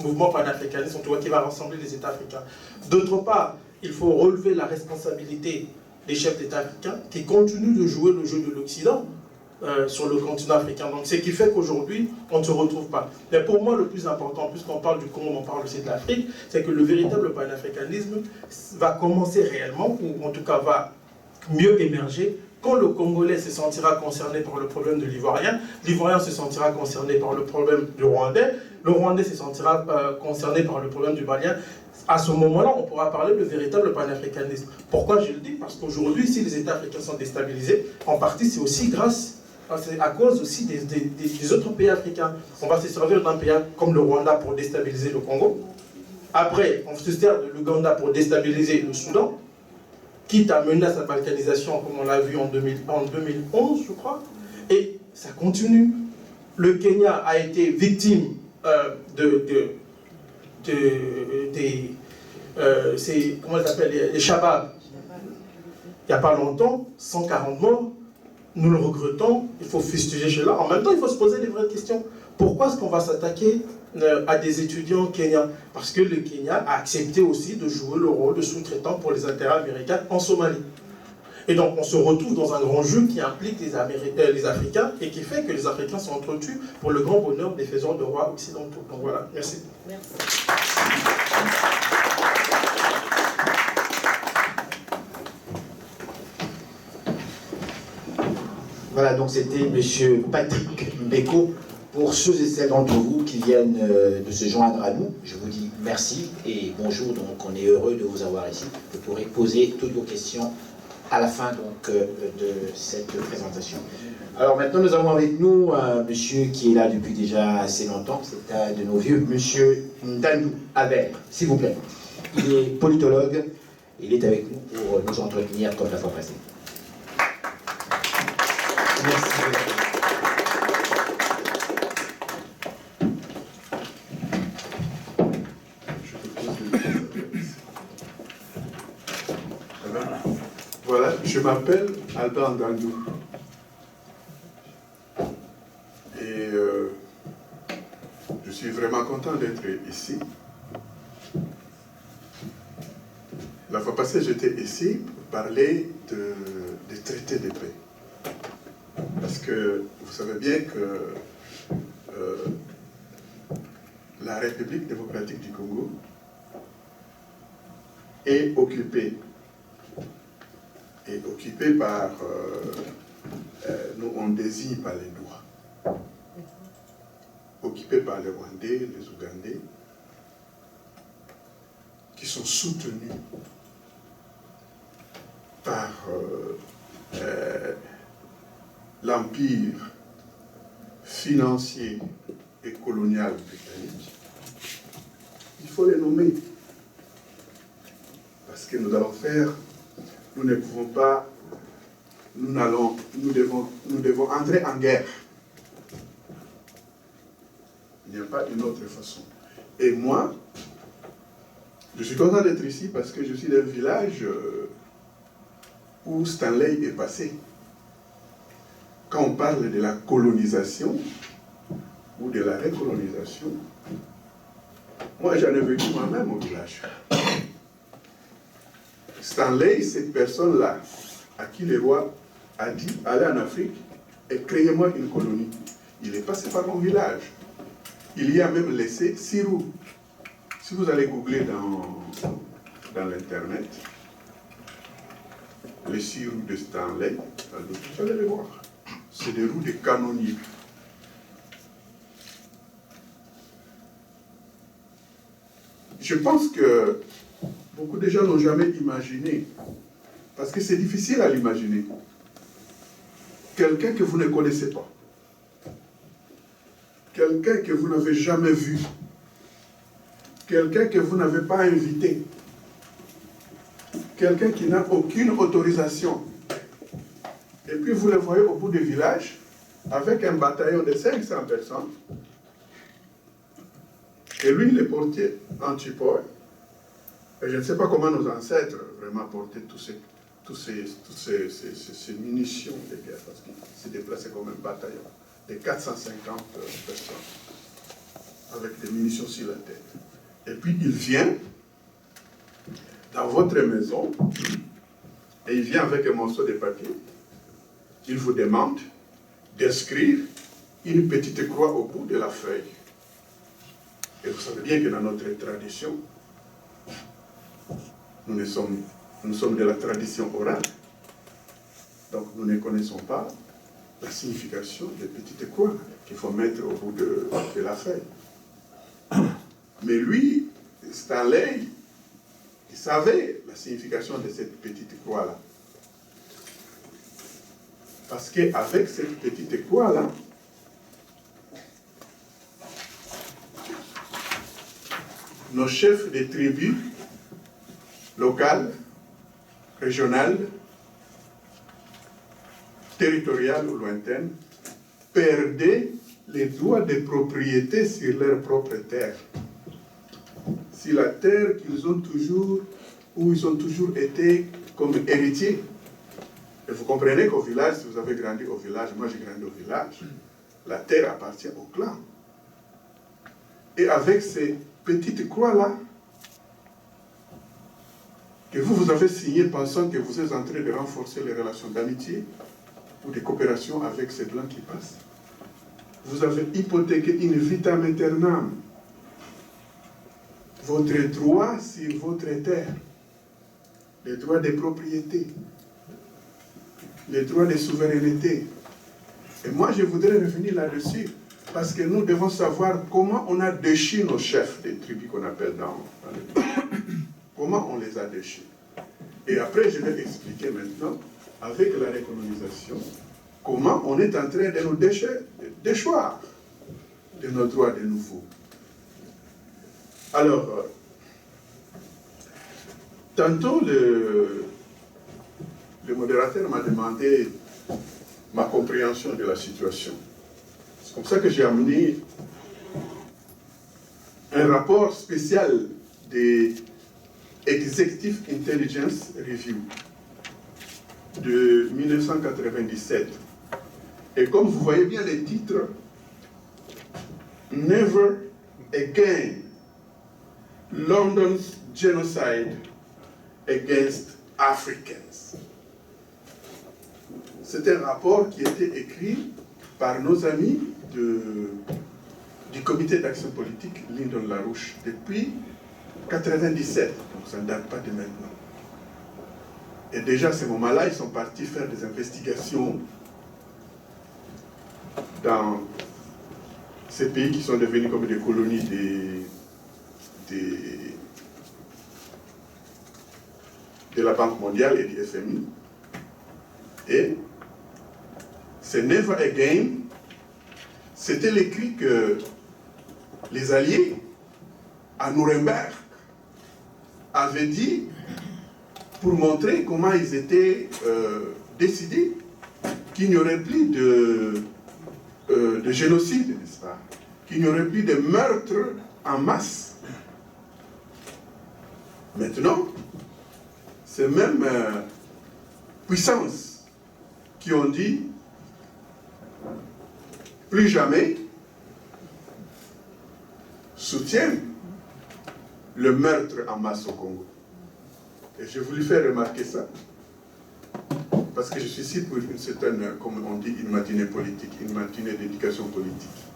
mouvement panafricaniste, en tout cas qui va rassembler les États africains. D'autre part, il faut relever la responsabilité des chefs d'État africains qui continuent de jouer le jeu de l'Occident sur le continent africain. Donc, ce qui fait qu'aujourd'hui, on ne se retrouve pas. Mais pour moi, le plus important, puisqu'on parle du Congo, on parle aussi de l'Afrique, c'est que le véritable panafricanisme va commencer réellement, ou en tout cas va mieux émerger, quand le Congolais se sentira concerné par le problème de l'Ivoirien, l'Ivoirien se sentira concerné par le problème du Rwandais, le Rwandais se sentira concerné par le problème du Malien. À ce moment-là, on pourra parler de véritable panafricanisme. Pourquoi je le dis? Parce qu'aujourd'hui, si les États africains sont déstabilisés, en partie c'est aussi grâce, c'est à cause aussi des autres pays africains. On va se servir d'un pays comme le Rwanda pour déstabiliser le Congo. Après, on se sert de l'Ouganda pour déstabiliser le Soudan, quitte à mener à sa balkanisation, comme on l'a vu en 2011, je crois. Et ça continue. Le Kenya a été victime comment ils appellent, les Shabab. Il n'y a pas longtemps, 140 morts. Nous le regrettons, il faut fustiger cela. En même temps, il faut se poser des vraies questions. Pourquoi est-ce qu'on va s'attaquer à des étudiants kenyans? Parce que le Kenya a accepté aussi de jouer le rôle de sous-traitant pour les intérêts américains en Somalie. Et donc on se retrouve dans un grand jeu qui implique les Africains et qui fait que les Africains s'entretuent pour le grand bonheur des faiseurs de rois occidentaux. Donc voilà, merci. Merci. Voilà, donc c'était M. Patrick Mbeko, Pour ceux et celles d'entre vous qui viennent de se joindre à nous, je vous dis merci et bonjour. Donc, on est heureux de vous avoir ici. Vous pourrez poser toutes vos questions à la fin donc, de cette présentation. Alors maintenant, nous avons avec nous un monsieur qui est là depuis déjà assez longtemps. C'est un de nos vieux, monsieur Ndandou Albert, s'il vous plaît. Il est politologue. Il est avec nous pour nous entretenir comme la fois passée. Merci. Voilà, je m'appelle Albert Ndandou. Et je suis vraiment content d'être ici. La fois passée, j'étais ici pour parler des traités de paix. Parce que vous savez bien que la République démocratique du Congo est occupée par, nous on désigne par les droits, occupée par les Rwandais, les Ougandais, qui sont soutenus par l'empire financier et colonial britannique. Il faut les nommer, parce que nous allons faire. Nous ne pouvons pas, nous devons entrer en guerre. Il n'y a pas une autre façon. Et moi, je suis content d'être ici parce que je suis d'un village où Stanley est passé. Quand on parle de la colonisation ou de la récolonisation, moi j'en ai vécu moi-même au village. Stanley, cette personne-là, à qui le roi a dit « Allez en Afrique et créez-moi une colonie ». Il est passé par mon village. Il y a même laissé 6 roues. Si vous allez googler dans l'Internet, les 6 roues de Stanley, vous allez les voir. C'est des roues de canonniers. Je pense que beaucoup de gens n'ont jamais imaginé, parce que c'est difficile à l'imaginer, quelqu'un que vous ne connaissez pas, quelqu'un que vous n'avez jamais vu, quelqu'un que vous n'avez pas invité, quelqu'un qui n'a aucune autorisation, et puis vous le voyez au bout du village, avec un bataillon de 500 personnes, et lui, il est portier anti-port. Et je ne sais pas comment nos ancêtres vraiment portaient toutes ces munitions de guerre, parce qu'il s'est déplacé comme un bataillon de 450 personnes, avec des munitions sur la tête. Et puis il vient dans votre maison, et il vient avec un morceau de papier. Il vous demande d'inscrire une petite croix au bout de la feuille. Et vous savez bien que dans notre tradition, nous sommes de la tradition orale. Donc nous ne connaissons pas la signification des petites croix qu'il faut mettre au bout de la feuille. Mais lui, Stanley, il savait la signification de cette petite croix-là. Parce qu'avec cette petite croix-là, nos chefs de tribus locales, régionales, territoriales ou lointaines, perdaient les droits de propriété sur leur propre terre. Si la terre qu'ils ont toujours, où ils ont toujours été comme héritiers. Et vous comprenez qu'au village, si vous avez grandi au village, moi j'ai grandi au village, la terre appartient au clan. Et avec ces petites croix-là, que vous avez signé pensant que vous êtes en train de renforcer les relations d'amitié ou de coopération avec ces blancs qui passent, vous avez hypothéqué in vitam aeternam votre droit sur votre terre, les droits de propriété, les droits de souveraineté. Et moi, je voudrais revenir là-dessus, Parce que nous devons savoir comment on a déchu nos chefs des tribus qu'on appelle dans le pays. Comment on les a déchus. Et après, je vais expliquer maintenant, avec la récolonisation, comment on est en train de nous déchoir de nos droits de nouveau. Alors, tantôt, le modérateur m'a demandé ma compréhension de la situation. C'est comme ça que j'ai amené un rapport spécial des Executive Intelligence Review de 1997. Et comme vous voyez bien les titres, Never Again, London's Genocide Against Africans. C'est un rapport qui a été écrit par nos amis du comité d'action politique Lyndon LaRouche depuis 1997, donc ça ne date pas de maintenant. Et déjà à ce moment-là, ils sont partis faire des investigations dans ces pays qui sont devenus comme des colonies de la Banque mondiale et du FMI. Et c'est Never Again, c'était l'écrit que les Alliés à Nuremberg avaient dit pour montrer comment ils étaient décidés qu'il n'y aurait plus de génocide, n'est-ce pas? Qu'il n'y aurait plus de meurtres en masse. Maintenant, ces mêmes puissances qui ont dit plus jamais soutiennent le meurtre en masse au Congo. Et j'ai voulu faire remarquer ça, parce que je suis ici pour une certaine, comme on dit, une matinée politique, une matinée d'éducation politique.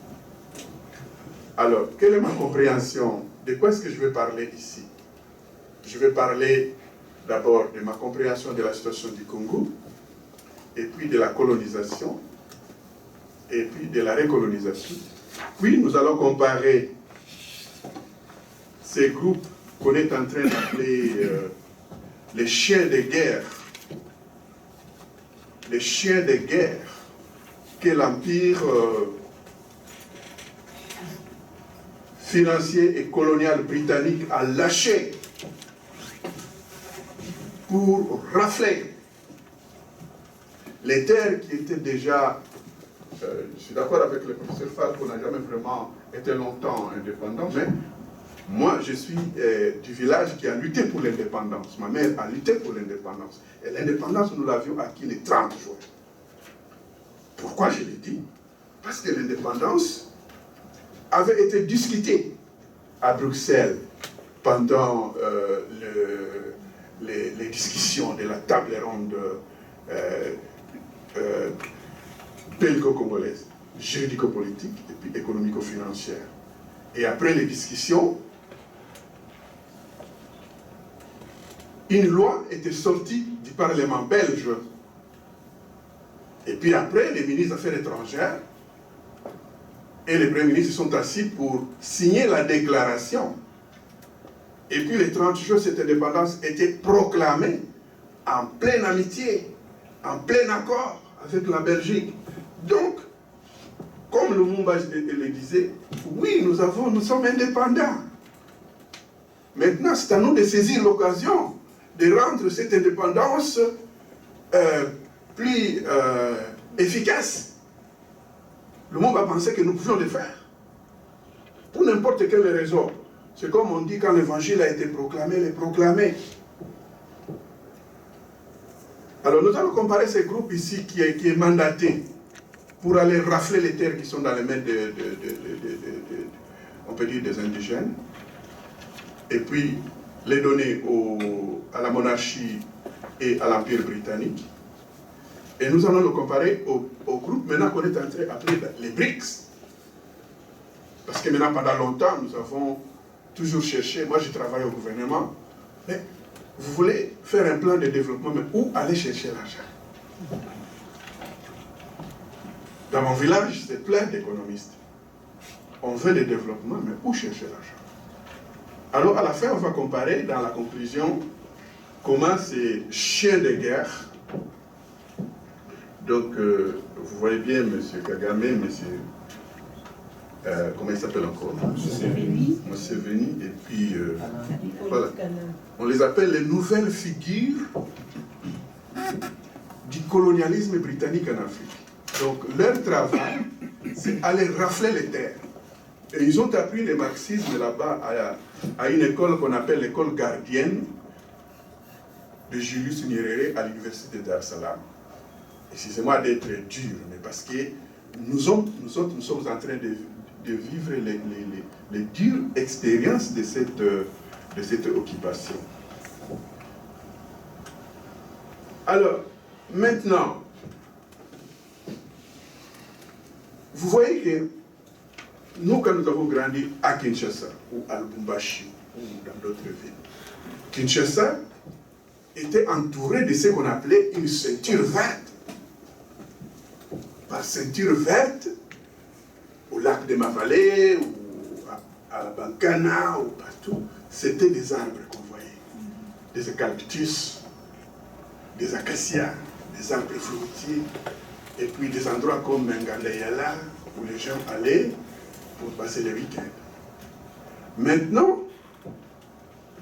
Alors, quelle est ma compréhension? De quoi est-ce que je vais parler ici? Je vais parler d'abord de ma compréhension de la situation du Congo, et puis de la colonisation, et puis de la récolonisation. Puis nous allons comparer ces groupes qu'on est en train d'appeler les chiens de guerre. Les chiens de guerre que l'empire financier et colonial britannique a lâché pour rafler les terres qui étaient déjà, je suis d'accord avec le professeur Fall qu'on n'a jamais vraiment été longtemps indépendant, mais moi je suis du village qui a lutté pour l'indépendance. Ma mère a lutté pour l'indépendance. Et l'indépendance, nous l'avions acquis le 30 juin. Pourquoi je l'ai dit? Parce que l'indépendance avait été discutée à Bruxelles pendant les discussions de la table ronde belgo-congolaise, juridico-politique et puis économico-financière. Et après les discussions, une loi était sortie du Parlement belge. Et puis après, les ministres des Affaires étrangères et les premiers ministres sont assis pour signer la déclaration. Et puis les 30 jours, cette indépendance était proclamée en pleine amitié, en plein accord avec la Belgique. Donc, comme Lumumba le disait, oui, nous sommes indépendants. Maintenant, c'est à nous de saisir l'occasion de rendre cette indépendance plus efficace. Lumumba pensait que nous pouvions le faire. Pour n'importe quelle raison. C'est comme on dit quand l'évangile a été proclamé, il est proclamé. Alors nous allons comparer ces groupes ici qui est mandaté pour aller rafler les terres qui sont dans les mains on peut dire des indigènes, et puis les donner à la monarchie et à l'Empire britannique. Et nous allons le comparer au groupe maintenant qu'on est en train d'appeler les BRICS. Parce que maintenant, pendant longtemps, nous avons toujours cherché, moi je travaille au gouvernement, mais vous voulez faire un plan de développement, mais où aller chercher l'argent? Dans mon village, c'est plein d'économistes. on veut le développement, mais où chercher l'argent? Alors, à la fin, on va comparer, dans la conclusion, comment ces chiens de guerre, donc, vous voyez bien M. Kagame, comment il s'appelle encore? Museveni, et puis, voilà. On les appelle les nouvelles figures du colonialisme britannique en Afrique. Donc, leur travail, c'est aller rafler les terres. Et ils ont appris le marxisme là-bas à une école qu'on appelle l'école gardienne de Julius Nyerere à l'université de Dar es Salaam. Excusez-moi d'être dur, mais parce que nous autres, nous sommes en train de vivre les dures expériences de cette occupation. Alors, maintenant, vous voyez que nous, quand nous avons grandi à Kinshasa, ou à Lubumbashi, ou dans d'autres villes, Kinshasa était entouré de ce qu'on appelait une ceinture verte. Par ceinture verte, au lac de Mavale, ou à la Bancana, ou partout, c'était des arbres qu'on voyait. Des eucalyptus, des acacias, des arbres fruitiers, et puis des endroits comme Mengaleyala, où les gens allaient pour passer les week-ends. Maintenant,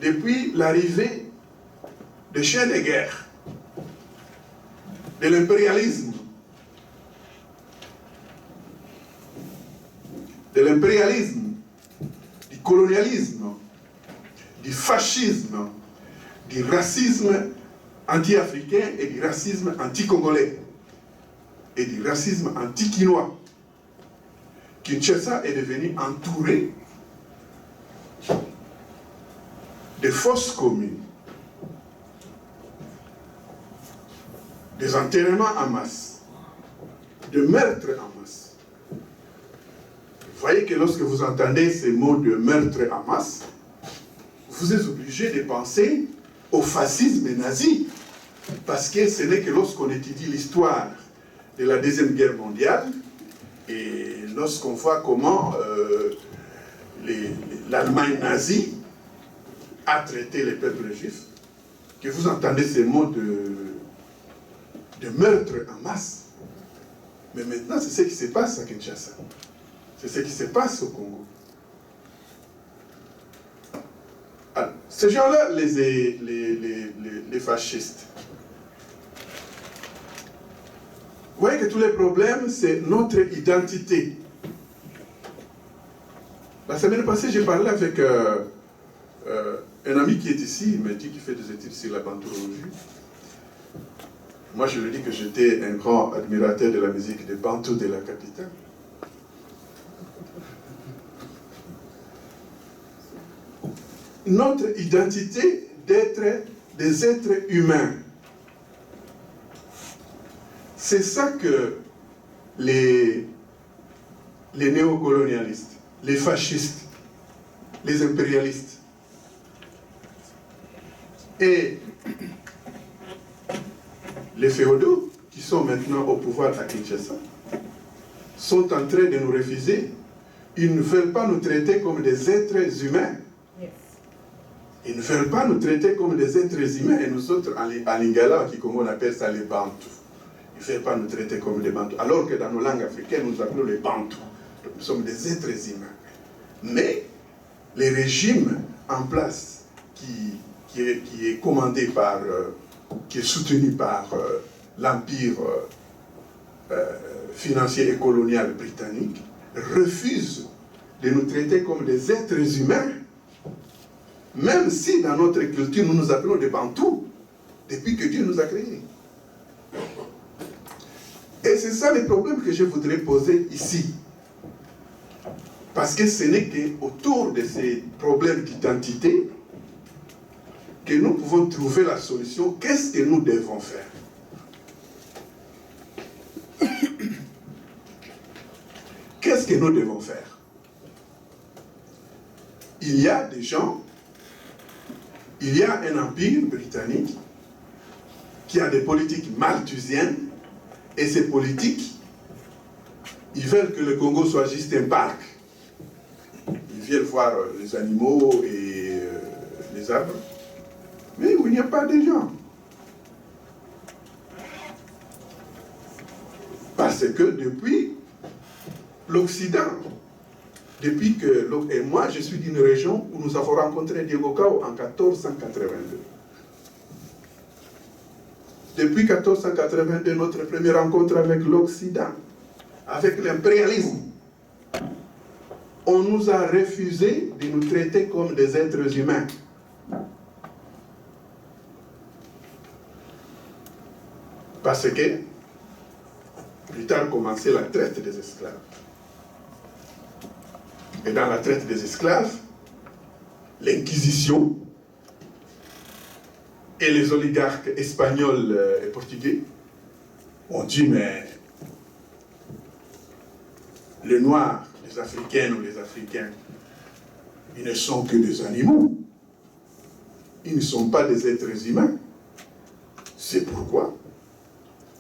depuis l'arrivée des chiens de guerre, de l'impérialisme, du colonialisme, du fascisme, du racisme anti-africain et du racisme anti-congolais et du racisme anti-quinois, Kinshasa est devenu entouré de fosses communes, des enterrements en masse, de meurtres en masse. Vous voyez que lorsque vous entendez ces mots de meurtre en masse, vous êtes obligé de penser au fascisme nazi, parce que ce n'est que lorsqu'on étudie l'histoire de la Deuxième Guerre mondiale, et lorsqu'on voit comment l'Allemagne nazie a traité les peuples juifs, que vous entendez ces mots de meurtre en masse. Mais maintenant, c'est ce qui se passe à Kinshasa. C'est ce qui se passe au Congo. Alors, ces gens-là, les fascistes, vous voyez que tous les problèmes, c'est notre identité. La semaine passée, j'ai parlé avec un ami qui est ici, il m'a dit qu'il fait des études sur la banturologie. Moi, je lui ai dit que j'étais un grand admirateur de la musique des Bantous de la capitale. Notre identité d'être des êtres humains. C'est ça que les néocolonialistes, les fascistes, les impérialistes et les féodaux qui sont maintenant au pouvoir à Kinshasa sont en train de nous refuser. Ils ne veulent pas nous traiter comme des êtres humains. Ils ne veulent pas nous traiter comme des êtres humains. Et nous autres, en lingala, comme on appelle ça les Bantous, ils ne veulent pas nous traiter comme des Bantous. Alors que dans nos langues africaines, nous appelons les Bantous. Donc, nous sommes des êtres humains. Mais les régimes en place qui est commandé par, qui est soutenu par l'empire financier et colonial britannique refusent de nous traiter comme des êtres humains. Même si dans notre culture, nous nous appelons des Bantous, depuis que Dieu nous a créés. Et c'est ça le problème que je voudrais poser ici. Parce que ce n'est qu'autour de ces problèmes d'identité que nous pouvons trouver la solution. Qu'est-ce que nous devons faire? Qu'est-ce que nous devons faire? Il y a des gens, il y a un empire britannique qui a des politiques malthusiennes, et ces politiques, ils veulent que le Congo soit juste un parc. ils viennent voir les animaux et les arbres, mais où il n'y a pas de gens. Parce que depuis l'Occident, depuis que, et moi je suis d'une région où nous avons rencontré Diego Cao en 1482. Depuis 1482, notre première rencontre avec l'Occident, avec l'impérialisme, on nous a refusé de nous traiter comme des êtres humains. Parce que, plus tard commençait la traite des esclaves. Et dans la traite des esclaves, l'Inquisition et les oligarques espagnols et portugais ont dit, mais les Noirs, les Africaines ou les Africains, ils ne sont que des animaux. Ils ne sont pas des êtres humains. C'est pourquoi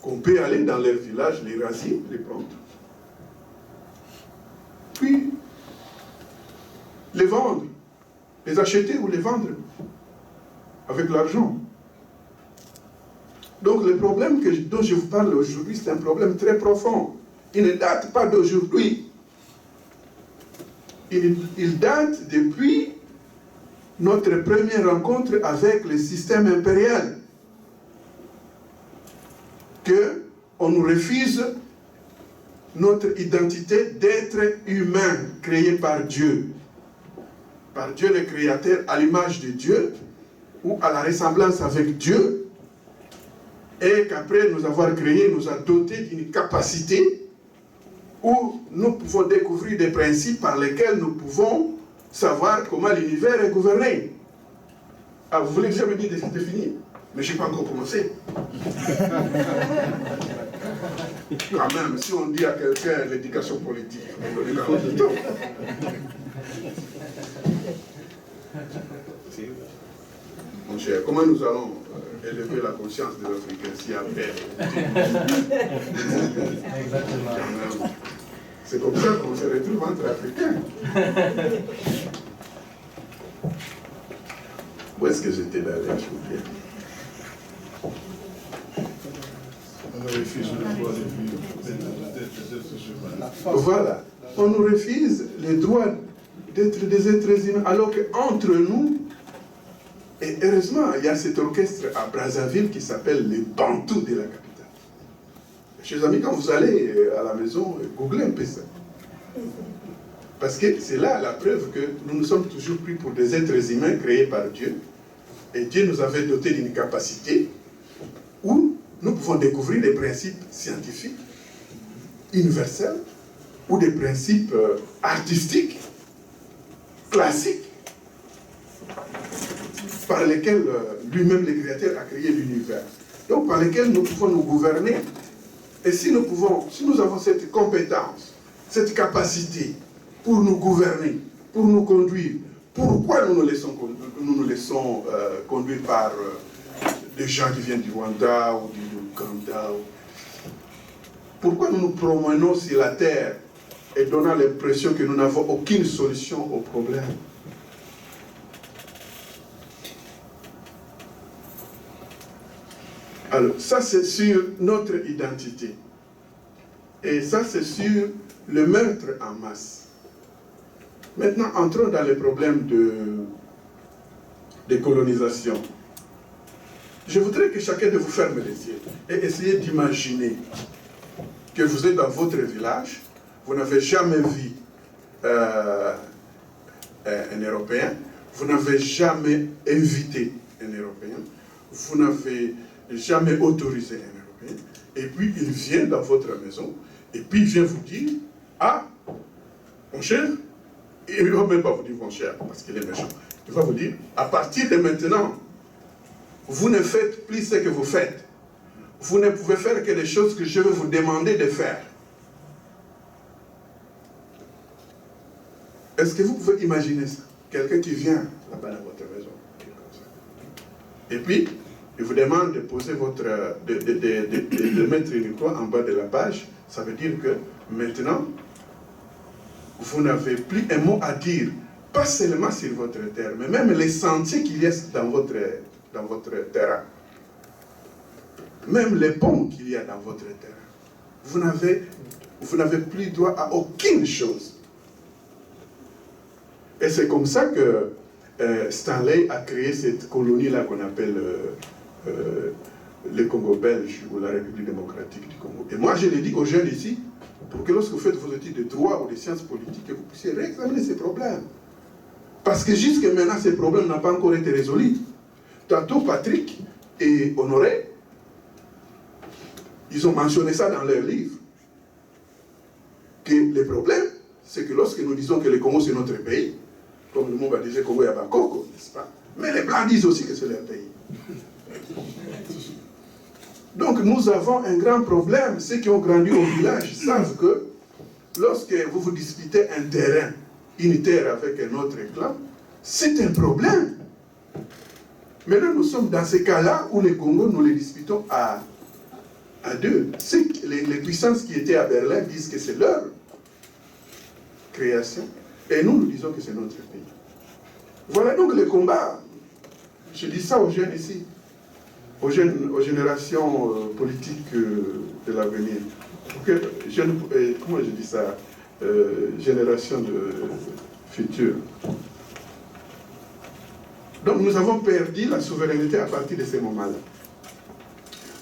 qu'on peut aller dans leur village, les rasier, les prendre. Puis, les vendre, les acheter ou les vendre avec l'argent. Donc le problème dont je vous parle aujourd'hui, c'est un problème très profond. Il ne date pas d'aujourd'hui. Il date depuis notre première rencontre avec le système impérial. Qu'on nous refuse notre identité d'être humain créé par Dieu. Par Dieu le Créateur, à l'image de Dieu, ou à la ressemblance avec Dieu, et qu'après nous avoir créé, nous a doté d'une capacité où nous pouvons découvrir des principes par lesquels nous pouvons savoir comment l'univers est gouverné. Ah, vous voulez que je me dise de finir? Mais je n'ai pas encore commencé. Quand même, si on dit à quelqu'un l'éducation politique, on doit lui garder du temps. Mon cher, comment nous allons élever la conscience des Africains si après? Exactement. C'est comme ça qu'on se retrouve entre Africains. Où est-ce que j'étais d'aller, je vous dis? On nous refuse le droit de vivre. Voilà. On nous refuse le droit d'être des êtres humains, alors qu'entre nous, et heureusement, il y a cet orchestre à Brazzaville qui s'appelle les Bantous de la capitale. Chers amis, quand vous allez à la maison, googlez un peu ça. Parce que c'est là la preuve que nous nous sommes toujours pris pour des êtres humains créés par Dieu. Et Dieu nous avait doté d'une capacité où nous pouvons découvrir des principes scientifiques, universels, ou des principes artistiques, classiques, par lesquels lui-même, le Créateur, a créé l'univers. Donc, par lesquels nous pouvons nous gouverner. Et si nous avons cette compétence, cette capacité pour nous gouverner, pour nous conduire, pourquoi nous nous laissons conduire par des gens qui viennent du Rwanda ou du Ouganda? Pourquoi nous nous promenons sur la terre et donnant l'impression que nous n'avons aucune solution au problème? Alors, ça c'est sur notre identité. Et ça c'est sur le meurtre en masse. Maintenant, entrons dans les problèmes de colonisation. Je voudrais que chacun de vous ferme les yeux et essayez d'imaginer que vous êtes dans votre village, vous n'avez jamais vu un Européen, vous n'avez jamais invité un Européen, vous n'avez jamais autorisé un Européen, et puis il vient dans votre maison, et puis il vient vous dire, ah, mon cher, et il ne va même pas vous dire mon cher, parce qu'il est méchant, il va vous dire, à partir de maintenant, vous ne faites plus ce que vous faites, vous ne pouvez faire que les choses que je vais vous demander de faire. Est-ce que vous pouvez imaginer ça? Quelqu'un qui vient là-bas dans votre maison, comme ça. Et puis, il vous demande de poser de mettre une croix en bas de la page. Ça veut dire que maintenant, vous n'avez plus un mot à dire, pas seulement sur votre terre, mais même les sentiers qu'il y a dans votre terrain. Même les ponts qu'il y a dans votre terrain. Vous n'avez plus droit à aucune chose. Et c'est comme ça que Stanley a créé cette colonie-là qu'on appelle le Congo belge ou la République démocratique du Congo. Et moi, je l'ai dit aux jeunes ici, pour que lorsque vous faites vos études de droit ou de sciences politiques, vous puissiez réexaminer ces problèmes. Parce que jusqu'à maintenant, ces problèmes n'ont pas encore été résolus. Tantôt, Patrick et Honoré, ils ont mentionné ça dans leur livre. Que le problème, c'est que lorsque nous disons que le Congo c'est notre pays, comme le monde va dire Congo et Bangkok, n'est-ce pas? Mais les Blancs disent aussi que c'est leur pays. Donc nous avons un grand problème. Ceux qui ont grandi au village savent que lorsque vous vous disputez un terrain unitaire avec un autre clan, c'est un problème. Maintenant nous sommes dans ces cas-là où les Congos, nous les disputons à deux. Les puissances qui étaient à Berlin disent que c'est leur création, et nous disons que c'est notre pays. Voilà donc le combat. Je dis ça aux jeunes ici, aux générations politiques de l'avenir. Comment je dis ça? Génération de future. Donc nous avons perdu la souveraineté à partir de ces moments-là.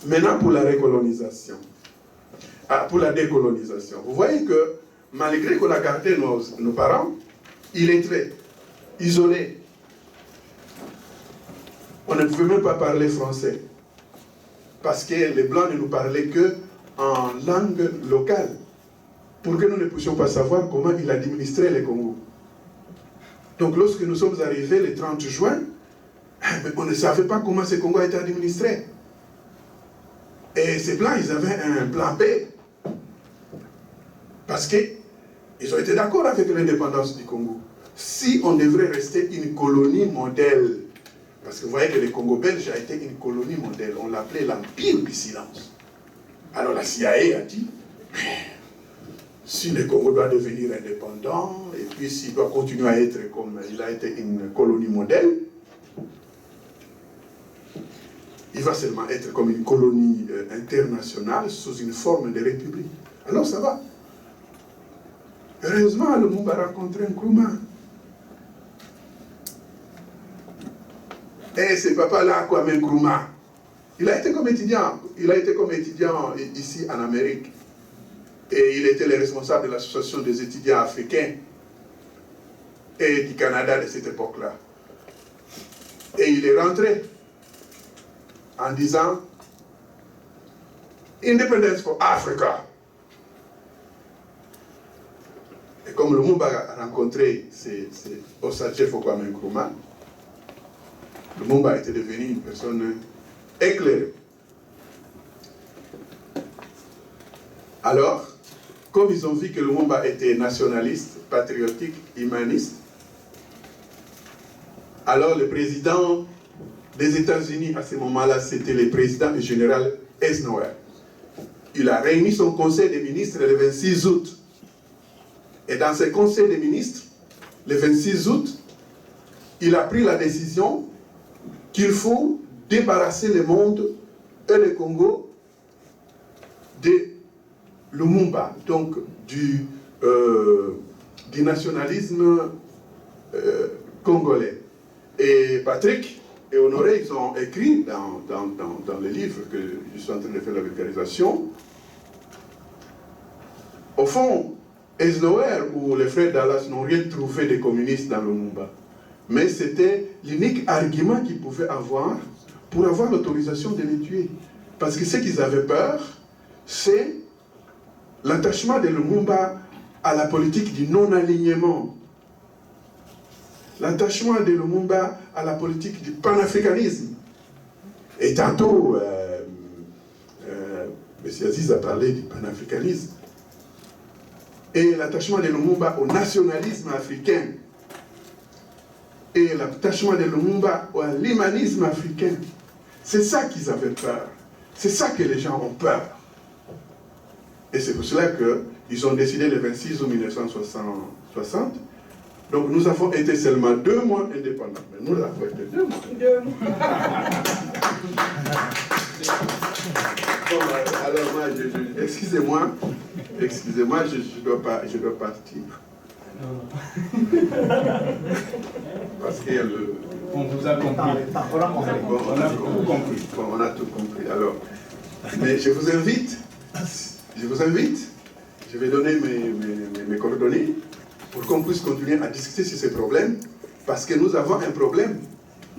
Maintenant pour la recolonisation, pour la décolonisation. Vous voyez que malgré qu'on a gardé nos parents, il est très isolé. On ne pouvait même pas parler français. Parce que les Blancs ne nous parlaient qu'en langue locale. Pour que nous ne puissions pas savoir comment il administrait le Congo. Donc lorsque nous sommes arrivés le 30 juin, on ne savait pas comment ce Congo a été administré. Et ces Blancs, ils avaient un plan B. Parce qu'ils ont été d'accord avec l'indépendance du Congo. Si on devrait rester une colonie modèle, parce que vous voyez que le Congo belge a été une colonie modèle, on l'appelait l'Empire du silence. Alors la CIA a dit, si le Congo doit devenir indépendant, et puis s'il doit continuer à être comme il a été une colonie modèle, il va seulement être comme une colonie internationale sous une forme de république. Alors ça va. Heureusement, le Lumumba a rencontré Nkrumah. Et ce papa-là, Kwame Nkrumah, il a été comme étudiant ici en Amérique. Et il était le responsable de l'association des étudiants africains et du Canada de cette époque-là. Et il est rentré en disant Independence for Africa. Et comme le Lumumba a rencontré Osagyefo Kwame Nkrumah, le Lumumba était devenu une personne éclairée. Alors, comme ils ont vu que le Lumumba était nationaliste, patriotique, humaniste, alors le président des États-Unis à ce moment-là, c'était le président du général Eisenhower. Il a réuni son conseil des ministres le 26 août. Et dans ce conseil des ministres, le 26 août, il a pris la décision qu'il faut débarrasser le monde et le Congo de Lumumba, donc du nationalisme congolais. Et Patrick et Honoré, ils ont écrit dans le livre que je suis en train de faire la vulgarisation. Au fond, Eisenhower ou les frères Dallas n'ont rien trouvé des communistes dans Lumumba. Mais c'était l'unique argument qu'ils pouvaient avoir pour avoir l'autorisation de les tuer. Parce que ce qu'ils avaient peur, c'est l'attachement de Lumumba à la politique du non-alignement. L'attachement de Lumumba à la politique du panafricanisme. Et tantôt, M. Aziz a parlé du panafricanisme. Et l'attachement de Lumumba au nationalisme africain. Et l'attachement de Lumumba à l'humanisme africain. C'est ça qu'ils avaient peur. C'est ça que les gens ont peur. Et c'est pour cela Ils ont décidé le 26 août 1960. Donc nous avons été seulement 2 mois indépendants. Mais nous avons été 2 mois. Bon, alors moi, excusez-moi, je dois partir. Parce qu'il y a le... On vous a compris. On a tout compris. Alors, mais je vous invite, je vais donner mes coordonnées pour qu'on puisse continuer à discuter sur ces problèmes, parce que nous avons un problème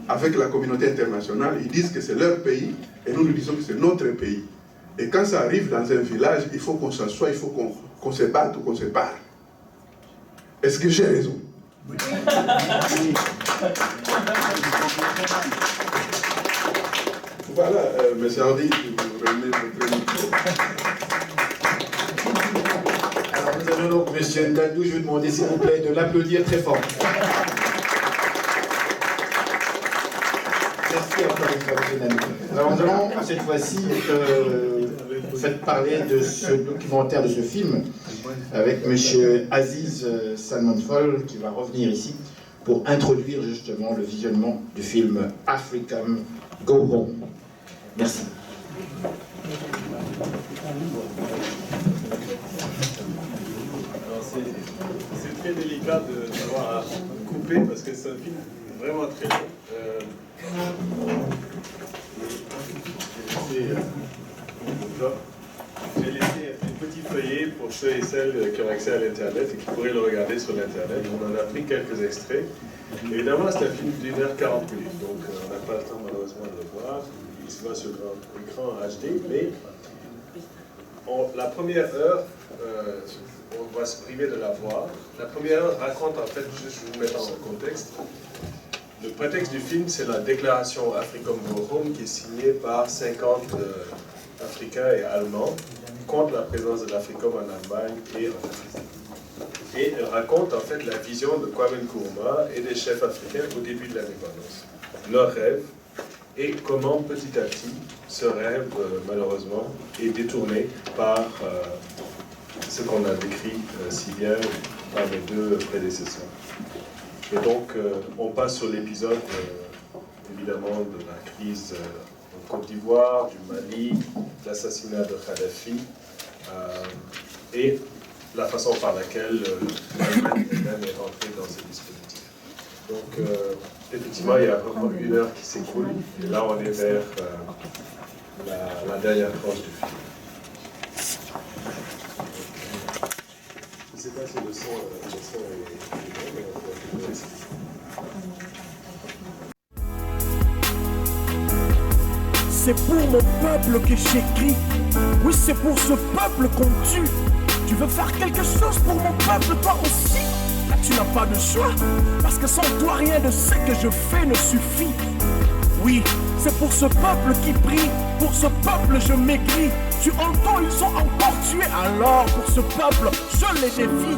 avec la communauté internationale. Ils disent que c'est leur pays, et nous disons que c'est notre pays. Et quand ça arrive dans un village, il faut qu'on s'assoie, il faut qu'on se batte ou qu'on se parle. Est-ce que j'ai raison? Oui. Voilà, mes services, je vous remets votre micro. Alors nous avons donc M. Ndadou, je vais vous demander s'il vous plaît de l'applaudir très fort. Merci encore une fois, M. Ndadou. Alors nous allons cette fois-ci vous faire parler de ce documentaire, de ce film, avec M. Aziz Salmanfol qui va revenir ici pour introduire justement le visionnement du film African Go Home. Merci. C'est très délicat d'avoir à couper parce que c'est un film vraiment très long. J'ai laissé un petit feuillet pour ceux et celles qui ont accès à l'Internet et qui pourraient le regarder sur l'Internet. On en a pris quelques extraits. Évidemment, c'est un film d'1h40, donc on n'a pas le temps malheureusement de le voir. Il se voit sur grand écran HD, mais la première heure, on va se priver de la voir. La première heure raconte, en fait, juste je vous mets en contexte. Le prétexte du film, c'est la déclaration African Go Home qui est signée par 50 Africains et Allemands contre la présence de l'Africom en Allemagne et en Afrique. Et elle raconte en fait la vision de Kwame Nkrumah et des chefs africains au début de l'indépendance. Leur rêve et comment petit à petit ce rêve, malheureusement, est détourné par ce qu'on a décrit si bien par mes 2 prédécesseurs. Et donc, on passe sur l'épisode, évidemment, de la crise en Côte d'Ivoire, du Mali, l'assassinat de Kadhafi, et la façon par laquelle l'Allemagne elle-même est rentrée dans ce dispositif. Donc, effectivement, il y a vraiment 1 heure qui s'écoule, et là, on est vers la dernière tranche du film. Je ne sais pas si le son est bon, mais on va essayer. C'est pour mon peuple que j'écris. Oui, c'est pour ce peuple qu'on tue. Tu veux faire quelque chose pour mon peuple, toi aussi? Là, tu n'as pas de choix. Parce que sans toi, rien de ce que je fais ne suffit. Oui, c'est pour ce peuple qui prie. Pour ce peuple, je m'écris. Tu entends, ils sont encore tués. Alors, pour ce peuple, je les défie.